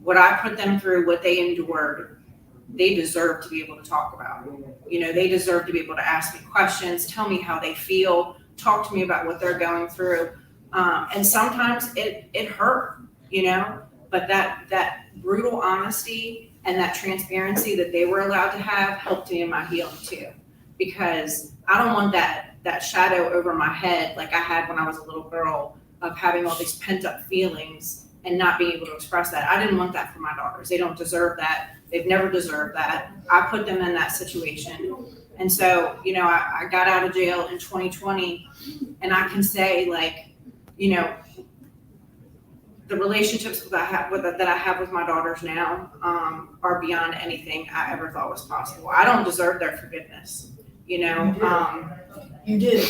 what I put them through, what they endured, they deserve to be able to talk about. You know, they deserve to be able to ask me questions, tell me how they feel, talk to me about what they're going through. And sometimes it hurt, you know, but that brutal honesty and that transparency that they were allowed to have helped me in my healing too. Because I don't want that shadow over my head like I had when I was a little girl, of having all these pent up feelings and not being able to express that. I didn't want that for my daughters. They don't deserve that. They've never deserved that. I put them in that situation. And so, you know, I got out of jail in 2020, and I can say, like, you know, the relationships that I have with my daughters now are beyond anything I ever thought was possible. I don't deserve their forgiveness, you know. You do.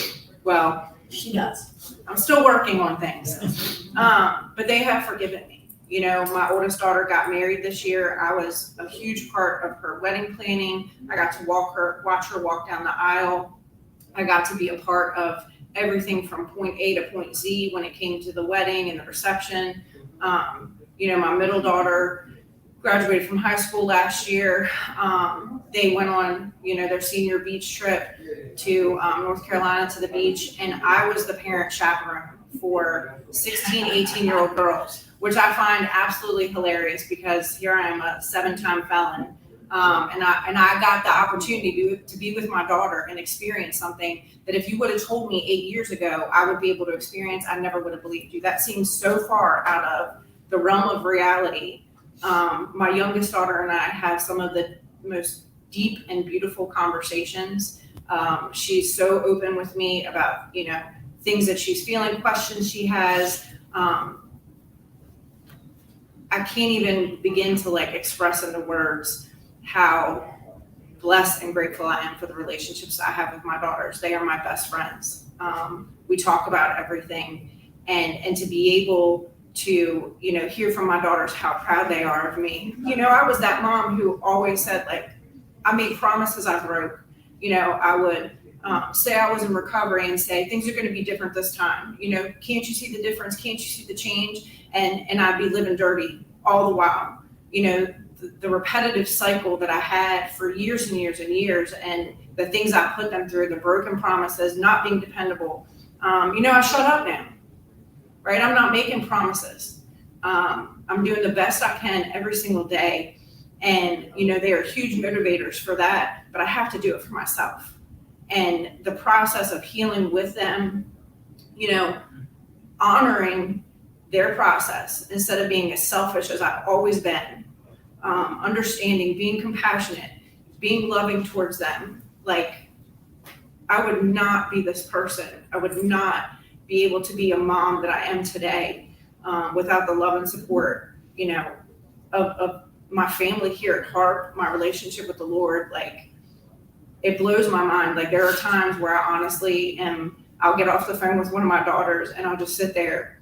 Well, She does. I'm still working on things, but they have forgiven me. You know, my oldest daughter got married this year. I was a huge part of her wedding planning. I got to watch her walk down the aisle. I got to be a part of everything from point A to point Z when it came to the wedding and the reception. You know, my middle daughter graduated from high school last year. They went on, you know, their senior beach trip to North Carolina to the beach, and I was the parent chaperone for 16, 18-year-old girls, which I find absolutely hilarious, because here I am, a 7-time felon, and I got the opportunity to be with my daughter and experience something that if you would have told me 8 years ago I would be able to experience, I never would have believed you. That seems so far out of the realm of reality. My youngest daughter and I have some of the most deep and beautiful conversations. She's so open with me about, you know, things that she's feeling, questions she has. I can't even begin to like express into words how blessed and grateful I am for the relationships I have with my daughters. They are my best friends. We talk about everything, and to be able to, you know, hear from my daughters how proud they are of me. You know, I was that mom who always said, like, I made promises I broke. You know, I would say I was in recovery and say things are going to be different this time. You know, can't you see the difference? Can't you see the change? And I'd be living dirty all the while. You know, the repetitive cycle that I had for years and years and years, and the things I put them through, the broken promises, not being dependable. You know, I shut up now, right? I'm not making promises. I'm doing the best I can every single day. And, you know, they are huge motivators for that, but I have to do it for myself. And the process of healing with them, you know, honoring their process instead of being as selfish as I've always been, understanding, being compassionate, being loving towards them. Like, I would not be this person. I would not be able to be a mom that I am today without the love and support, you know, of my family here at HARP, my relationship with the Lord. Like, it blows my mind. Like, there are times where I honestly I'll get off the phone with one of my daughters and I'll just sit there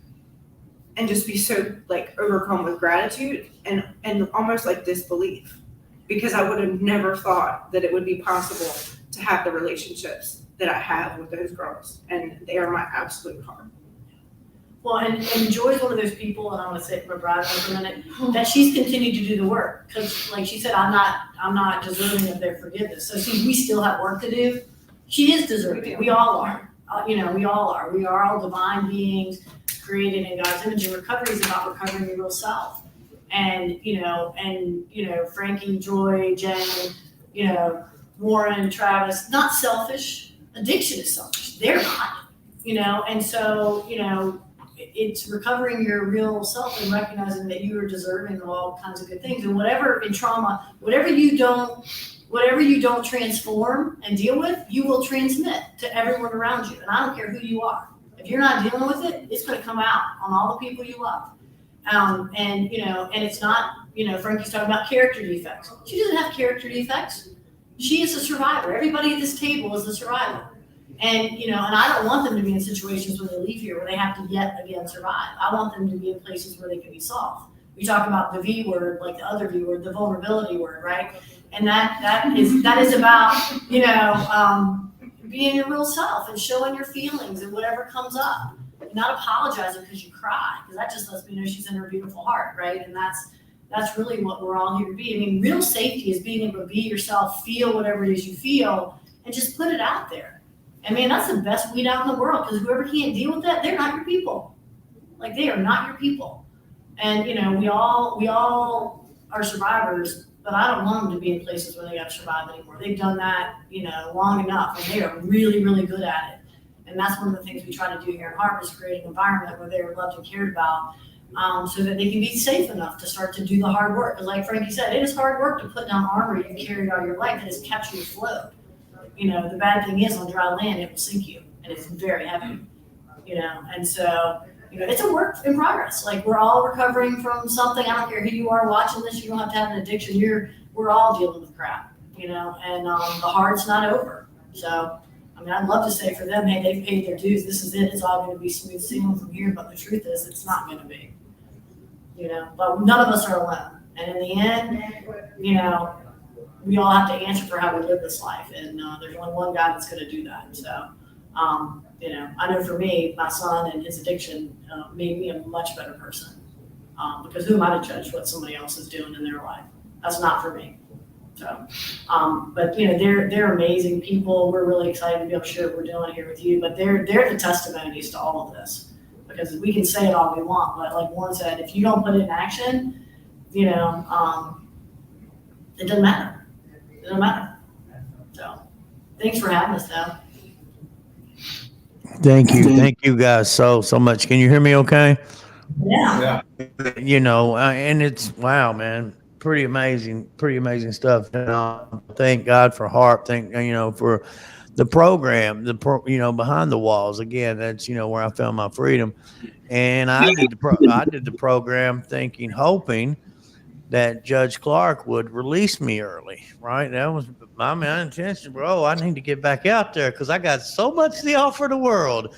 and just be so like overcome with gratitude and almost like disbelief, because I would have never thought that it would be possible to have the relationships that I have with those girls. And they are my absolute heart. Well, and Joy's one of those people, and I'm going to say it for Brad for a minute, that she's continued to do the work. Because, like she said, I'm not deserving of their forgiveness. So, see, we still have work to do. She is deserving. We all are. We all are. We are all divine beings created in God's image. And recovery is about recovering your real self. And Frankie, Joy, Jen, Warren, Travis, not selfish. Addiction is selfish. They're not. And so, it's recovering your real self and recognizing that you are deserving of all kinds of good things. And whatever in trauma, whatever you don't transform and deal with, you will transmit to everyone around you. And I don't care who you are. If you're not dealing with it, it's going to come out on all the people you love. And it's not, Frankie's talking about character defects. She doesn't have character defects. She is a survivor. Everybody at this table is a survivor. And, and I don't want them to be in situations when they leave here where they have to yet again survive. I want them to be in places where they can be soft. We talk about the V word, like the other V word, the vulnerability word, right? And that is about, being your real self and showing your feelings and whatever comes up. And not apologizing because you cry, because that just lets me know she's in her beautiful heart, right? And that's really what we're all here to be. I mean, real safety is being able to be yourself, feel whatever it is you feel, and just put it out there. I mean, that's the best weed out in the world, because whoever can't deal with that, they're not your people. Like, they are not your people. And, we all are survivors, but I don't want them to be in places where they got to survive anymore. They've done that, long enough, and they are really, really good at it. And that's one of the things we try to do here at HARP, is create an environment where they are loved and cared about, so that they can be safe enough to start to do the hard work. Because like Frankie said, it is hard work to put down armor you've carried all your life that has kept you afloat. The bad thing is, on dry land, it will sink you, and it's very heavy, and so, it's a work in progress. Like, we're all recovering from something. I don't care who you are watching this, you don't have to have an addiction. We're all dealing with crap, and the heart's not over. So, I'd love to say for them, hey, they've paid their dues. This is it. It's all going to be smooth sailing from here. But the truth is, it's not going to be, but none of us are alone. And in the end, we all have to answer for how we live this life. And there's only one God that's going to do that. So, I know for me, my son and his addiction made me a much better person, because who am I to judge what somebody else is doing in their life? That's not for me. So, but they're amazing people. We're really excited to be able to share what we're doing here with you. But they're the testimonies to all of this, because we can say it all we want, but like Warren said, if you don't put it in action, it doesn't matter. It doesn't matter. So, thanks for having us, though. Thank you guys so much. Can you hear me okay? Yeah. And it's, wow, man, pretty amazing stuff. Thank God for HARP. For the program, behind the walls. Again, that's, where I found my freedom. And I did the program hoping that Judge Clark would release me early, right? That was my main intention, bro. I need to get back out there because I got so much to offer the world.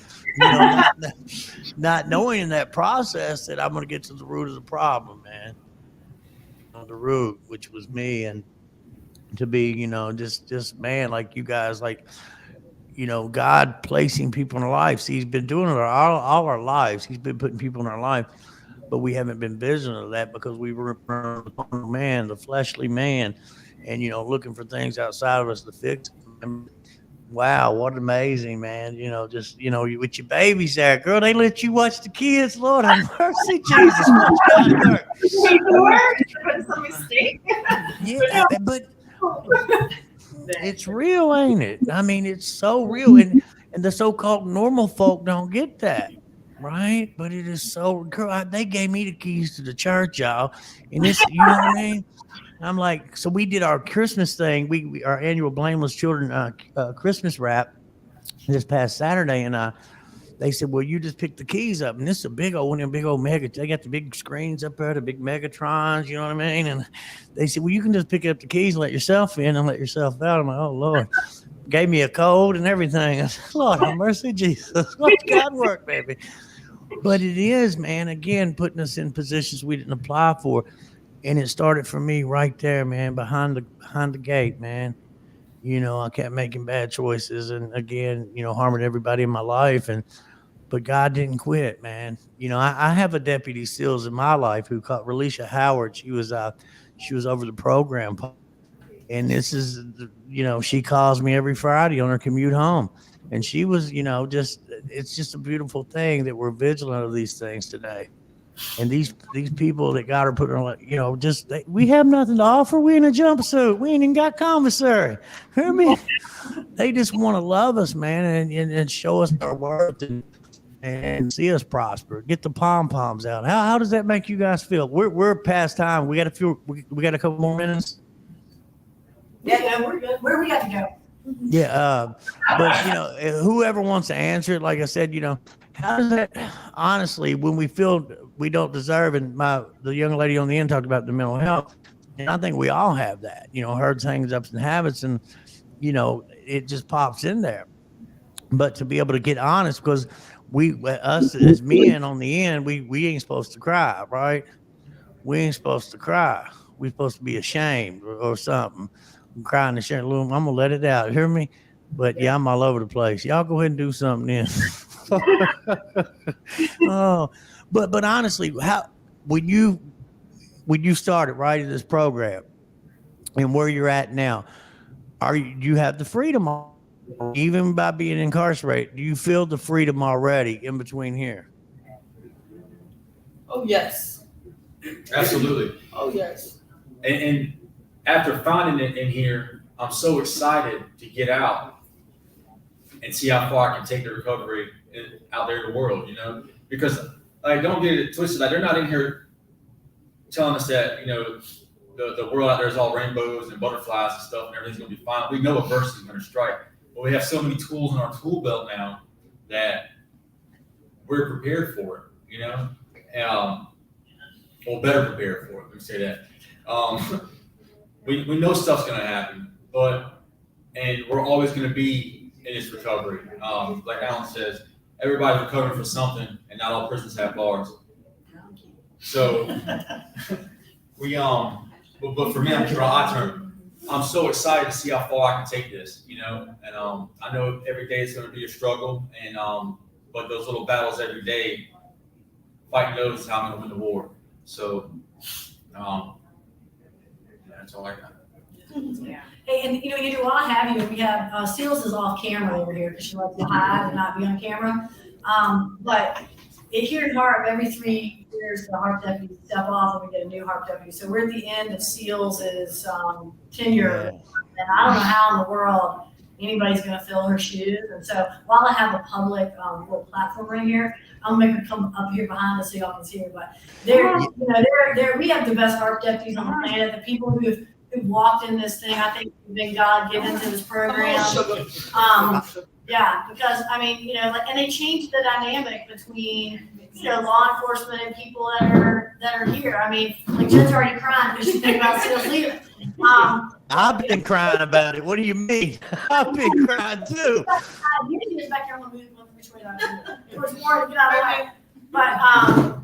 Not knowing in that process that I'm going to get to the root of the problem, man. The root, which was me, and to be, just man, like you guys, like, God placing people in our lives. He's been doing it all our lives. He's been putting people in our life, but we haven't been vigilant of that because we were the man, the fleshly man, and looking for things outside of us to fix. Wow, what amazing, man. Just, with your babies there, girl, they let you watch the kids. Lord have mercy, Jesus. Watch God work. Some mistake. Yeah, but it's real, ain't it? I mean, it's so real. And the so-called normal folk don't get that. Right? But it is so, girl, they gave me the keys to the church, y'all. And this, you know what I mean? I'm like, so we did our Christmas thing. We our annual Blameless Children Christmas wrap this past Saturday, and they said, well, you just pick the keys up, and this is a big old one, a big old mega. They got the big screens up there, the big Megatrons, you know what I mean? And they said, well, you can just pick up the keys and let yourself in and let yourself out. I'm like, oh Lord, gave me a code and everything. I said, Lord have mercy, Jesus, watch God work, baby. But it is, man, again, putting us in positions we didn't apply for. And it started for me right there, man, behind the gate, man. I kept making bad choices and again, harming everybody in my life. But God didn't quit, man. I have a deputy SEALs in my life who called Relisha Howard. She was over the program. And this is, she calls me every Friday on her commute home. And she was, it's just a beautiful thing that we're vigilant of these things today. And these people that God are putting on, we have nothing to offer. We in a jumpsuit. We ain't even got commissary. Hear me? They just want to love us, man, and show us our worth and see us prosper. Get the pom-poms out. How does that make you guys feel? We're past time. We got a couple more minutes. Yeah, we're good. Where we got to go? Yeah, but whoever wants to answer it, like I said, how does that honestly, when we feel we don't deserve, and the young lady on the end talked about the mental health, and I think we all have that, herds, hangs, ups, and habits, and it just pops in there. But to be able to get honest, because us as men on the end, we ain't supposed to cry, right? We ain't supposed to cry. We're supposed to be ashamed or something. I'm crying and sharing. I'm gonna let it out. Hear me? But yeah, I'm all over the place. Y'all go ahead and do something then. Oh, but honestly, when you started writing this program and where you're at now, do you have the freedom, even by being incarcerated? Do you feel the freedom already in between here? Oh yes. Absolutely. Oh yes. And after finding it in here, I'm so excited to get out and see how far I can take the recovery out there in the world, because don't get it twisted. They're not in here telling us that, the world out there is all rainbows and butterflies and stuff and everything's going to be fine. We know adversity is going to strike, but we have so many tools in our tool belt now that we're prepared for it, well, better prepared for it. Let me say that. We know stuff's going to happen, and we're always going to be in this recovery. Like Alan says, everybody's recovering from something, and not all prisons have bars. So but for me, I'm so excited to see how far I can take this, and I know every day it's going to be a struggle, and but those little battles every day, fighting those is how I'm going to win the war. So that's all I got. Yeah. Hey, and you do all have you. We have Seals is off camera over here because she likes to hide and not be on camera. But here in HARP, every 3 years the HARP deputies step off and we get a new HARP deputy. So we're at the end of Seals' tenure, and I don't know how in the world anybody's going to fill her shoes. And so while I have a public little platform right here, I'll make her come up here behind us so y'all can see her. But we have the best HARP deputies on the planet. The people who walked in this thing, I think have been God given to this program. Yeah, because and they changed the dynamic between law enforcement and people that are here. Like Jen's already crying because she's thinking about Seals leaving. I've been crying about it. What do you mean? I've been crying too. Usually it's back here on the move, which way it was more to get out of the way. But I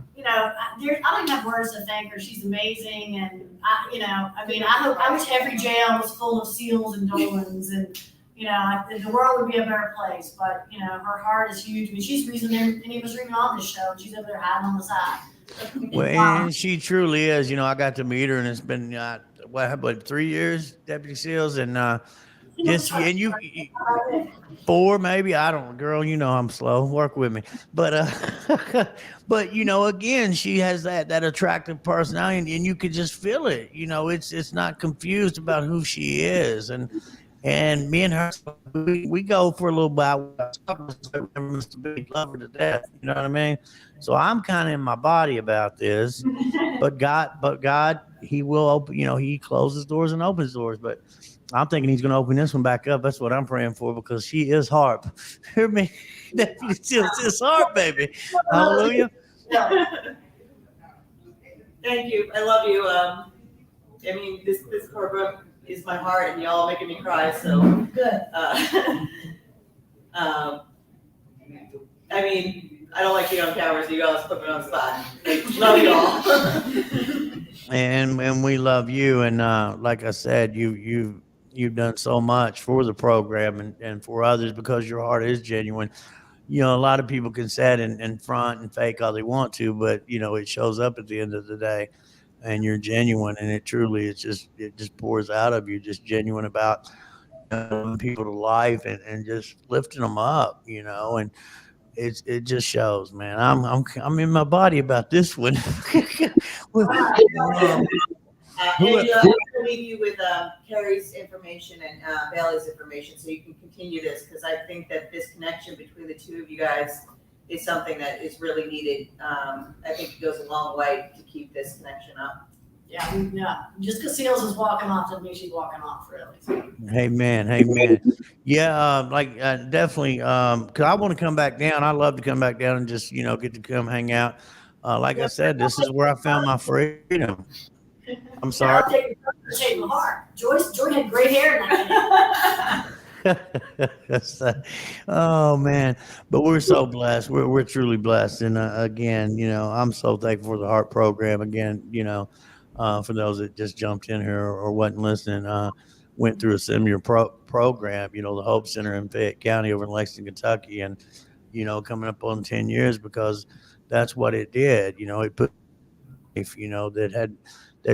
don't even have words to thank her. She's amazing, and I wish every jail was full of SEALs and Dolans, and you know, the world would be a better place. But, you know, her heart is huge. I mean, she's the reason any of us are even on this show. She's over there hiding on the side. Well, and she truly is. You know, I got to meet her, and it's been what 3 years, Deputy Seals, and just and you 4 maybe, I don't, girl, you know I'm slow, work with me, but but you know, again, she has that attractive personality, and you could just feel it. You know, it's not confused about who she is, and me and her, we go for a little while. Mr. Big love her to death, you know what I mean? So I'm kind of in my body about this, but God, He will open. You know, He closes doors and opens doors, but I'm thinking He's going to open this one back up. That's what I'm praying for, because she is HARP. Hear me? It's HARP, baby. Hallelujah. Thank you. I love you. I mean, this program is my heart, and y'all making me cry. So Good. I mean, I don't like being on camera, so you guys put me on the spot. Love you all. And we love you. And like I said, you've done so much for the program and for others, because your heart is genuine. You know, a lot of people can say it in front and fake all they want to, but you know, it shows up at the end of the day, and you're genuine, and it just pours out of you, just genuine about people to life and just lifting them up, you know, and it just shows, man. I'm in my body about this one. And I'll leave you with Carrie's information and Bailey's information, so you can continue this, because I think that this connection between the two of you guys is something that is really needed. I think it goes a long way to keep this connection up. Yeah. Just because Seals is walking off doesn't mean she's walking off, really. So. Amen. Yeah, definitely. Cause I want to come back down. I love to come back down and just, you know, get to come hang out. Like I said, this is where I found my freedom. I'm sorry. I'll take the shape of heart. Joy had great hair in that. Oh man, but we're so blessed. We're truly blessed. And again, you know, I'm so thankful for the HARP program. Again, you know, for those that just jumped in here or wasn't listening, went through a similar program, you know, the Hope Center in Fayette County over in Lexington, Kentucky, and, you know, coming up on 10 years, because that's what it did. You know, it put, you know, that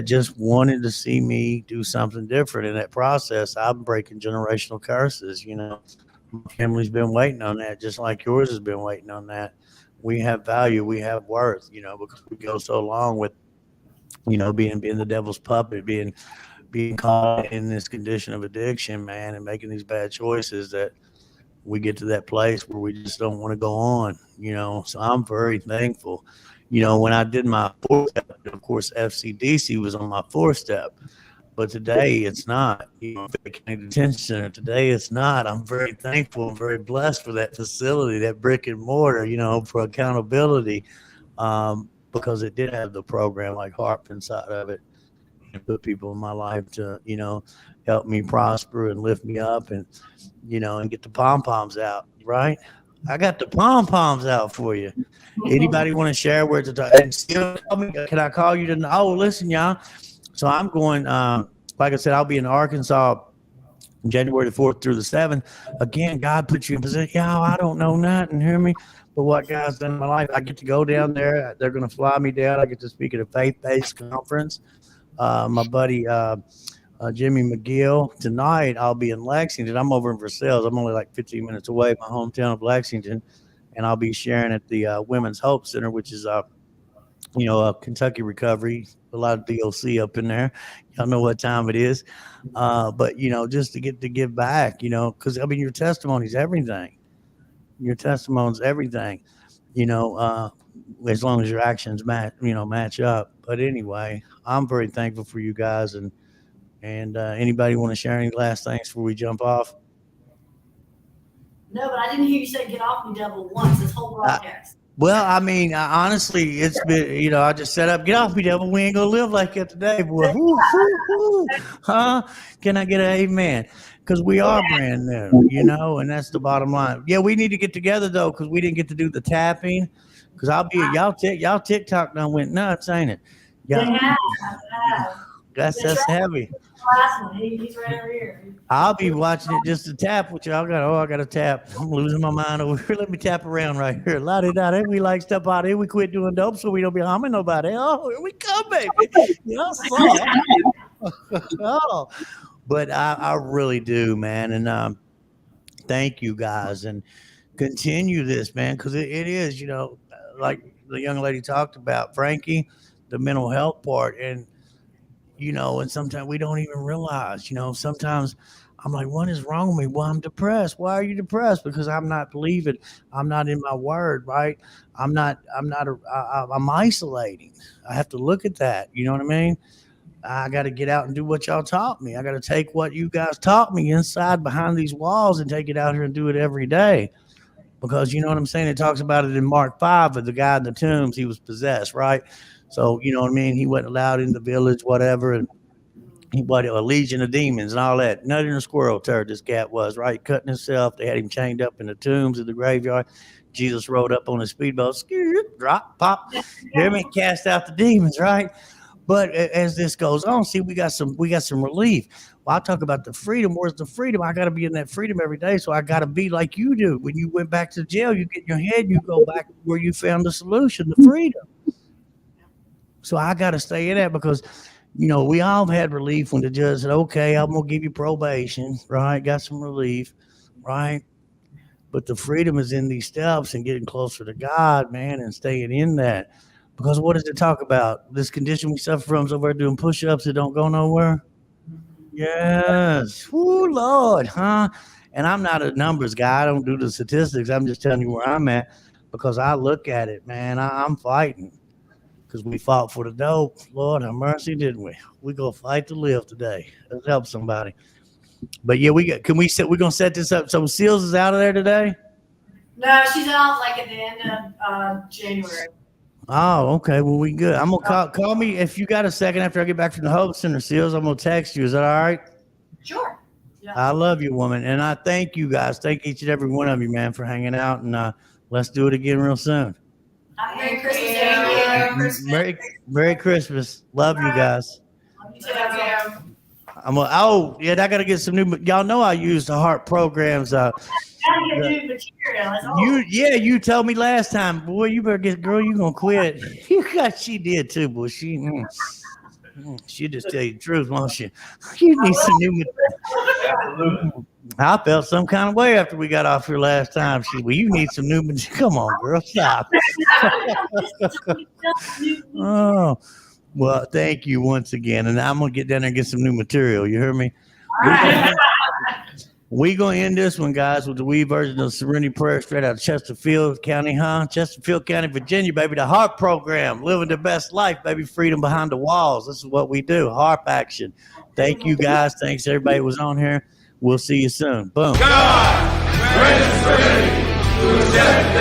just wanted to see me do something different. In that process, I'm breaking generational curses. You know, my family's been waiting on that, just like yours has been waiting on that. We have value, we have worth, you know, because we go so long with, you know, being the devil's puppet, being caught in this condition of addiction, man, and making these bad choices, that we get to that place where we just don't want to go on, you know. So I'm very thankful. You know, when I did my 4th step, of course, FCDC was on my 4th step, but today it's not. You know, Fayette County Detention Center, today it's not. I'm very thankful and very blessed for that facility, that brick and mortar, you know, for accountability, because it did have the program like HARP inside of it, and put people in my life to, you know, help me prosper and lift me up, and, you know, and get the pom-poms out, right? I got the pom-poms out for you. Anybody want to share where to talk? And still, can I call you to? Oh, listen, y'all. So I'm going, like I said, I'll be in Arkansas January the 4th through the 7th. Again, God put you in position. Y'all, I don't know nothing, hear me? But what God's done in my life, I get to go down there. They're going to fly me down. I get to speak at a faith-based conference. My buddy Jimmy McGill. Tonight, I'll be in Lexington. I'm over in Versailles. I'm only like 15 minutes away, my hometown of Lexington. And I'll be sharing at the Women's Hope Center, which is, you know, a Kentucky recovery. A lot of DOC up in there. Y'all know what time it is. But, you know, just to get to give back, you know, because, I mean, your testimony is everything. Your testimony is everything, you know, as long as your actions match up. But anyway, I'm very thankful for you guys. And anybody want to share any last things before we jump off? No, but I didn't hear you say "get off me, devil" once this whole broadcast. Well, I mean, honestly, it's been, you know, I just set up, get off me, devil. We ain't gonna live like that today, boy. Woo, woo, woo. Huh? Can I get an amen? Because we are brand new, you know, and that's the bottom line. Yeah, we need to get together though, because we didn't get to do the tapping. Because I'll be y'all TikTok done went nuts, ain't it? Yeah. That's heavy. Last one, he's right over here. I'll be watching it just to tap with you. I got to tap. I'm losing my mind over here. Let me tap around right here. La-di-da-da. We like step out here. We quit doing dope so we don't be harming nobody. Oh, here we come, baby. Oh, but I really do, man. And thank you guys, and continue this, man, because it is, like the young lady talked about, Frankie, the mental health part. And and sometimes we don't even realize, sometimes I'm like, what is wrong with me? Well, I'm depressed. Why are you depressed? Because I'm not believing. I'm not in my word, right? I'm isolating. I have to look at that. You know what I mean? I got to get out and do what y'all taught me. I got to take what you guys taught me inside behind these walls and take it out here and do it every day. Because you know what I'm saying? It talks about it in Mark 5 of the guy in the tombs. He was possessed, right? So, you know what I mean? He wasn't allowed in the village, whatever. And he was a legion of demons and all that. Nothing a squirrel turd, this cat was, right? Cutting himself. They had him chained up in the tombs of the graveyard. Jesus rode up on his speedboat, drop, pop. Hear me? Cast out the demons, right? But as this goes on, see, we got some relief. Well, I talk about the freedom. Where's the freedom? I got to be in that freedom every day. So I got to be like you do. When you went back to jail, you get in your head, you go back where you found the solution, the freedom. So I got to stay in that because, we all had relief when the judge said, okay, I'm going to give you probation, right? Got some relief, right? But the freedom is in these steps and getting closer to God, man, and staying in that. Because what does it talk about? This condition we suffer from is over doing push-ups that don't go nowhere? Yes. Woo, Lord, huh? And I'm not a numbers guy. I don't do the statistics. I'm just telling you where I'm at because I look at it, man. I'm fighting. Because we fought for the dope. Lord have mercy, didn't we? We gonna fight to live today. Let's help somebody. But yeah, we're gonna set this up. So Seals is out of there today? No, she's out like at the end of January. Oh, okay. Well, we good. I'm gonna call me if you got a second after I get back from the Hope Center, Seals. I'm gonna text you. Is that all right? Sure. Yeah. I love you, woman. And I thank you guys. Thank each and every one of you, man, for hanging out. And let's do it again real soon. Merry Christmas. Merry Christmas. Love you guys. I gotta get some new. Y'all know I use the HARP programs. You told me last time, boy. You better get, girl. You gonna quit? She did too, boy. She just tell you the truth, won't she? You need some new material. I felt some kind of way after we got off here last time. You need some new material. Come on, girl, stop. Oh, well, thank you once again. And I'm going to get down there and get some new material. You hear me? We're going to end this one, guys, with the wee version of Serenity Prayer straight out of Chesterfield County, Chesterfield County, Virginia, baby. The HARP program, living the best life, baby. Freedom behind the walls. This is what we do. HARP action. Thank you, guys. Thanks, everybody who was on here. We'll see you soon. Boom. God, greatest freedom, through death,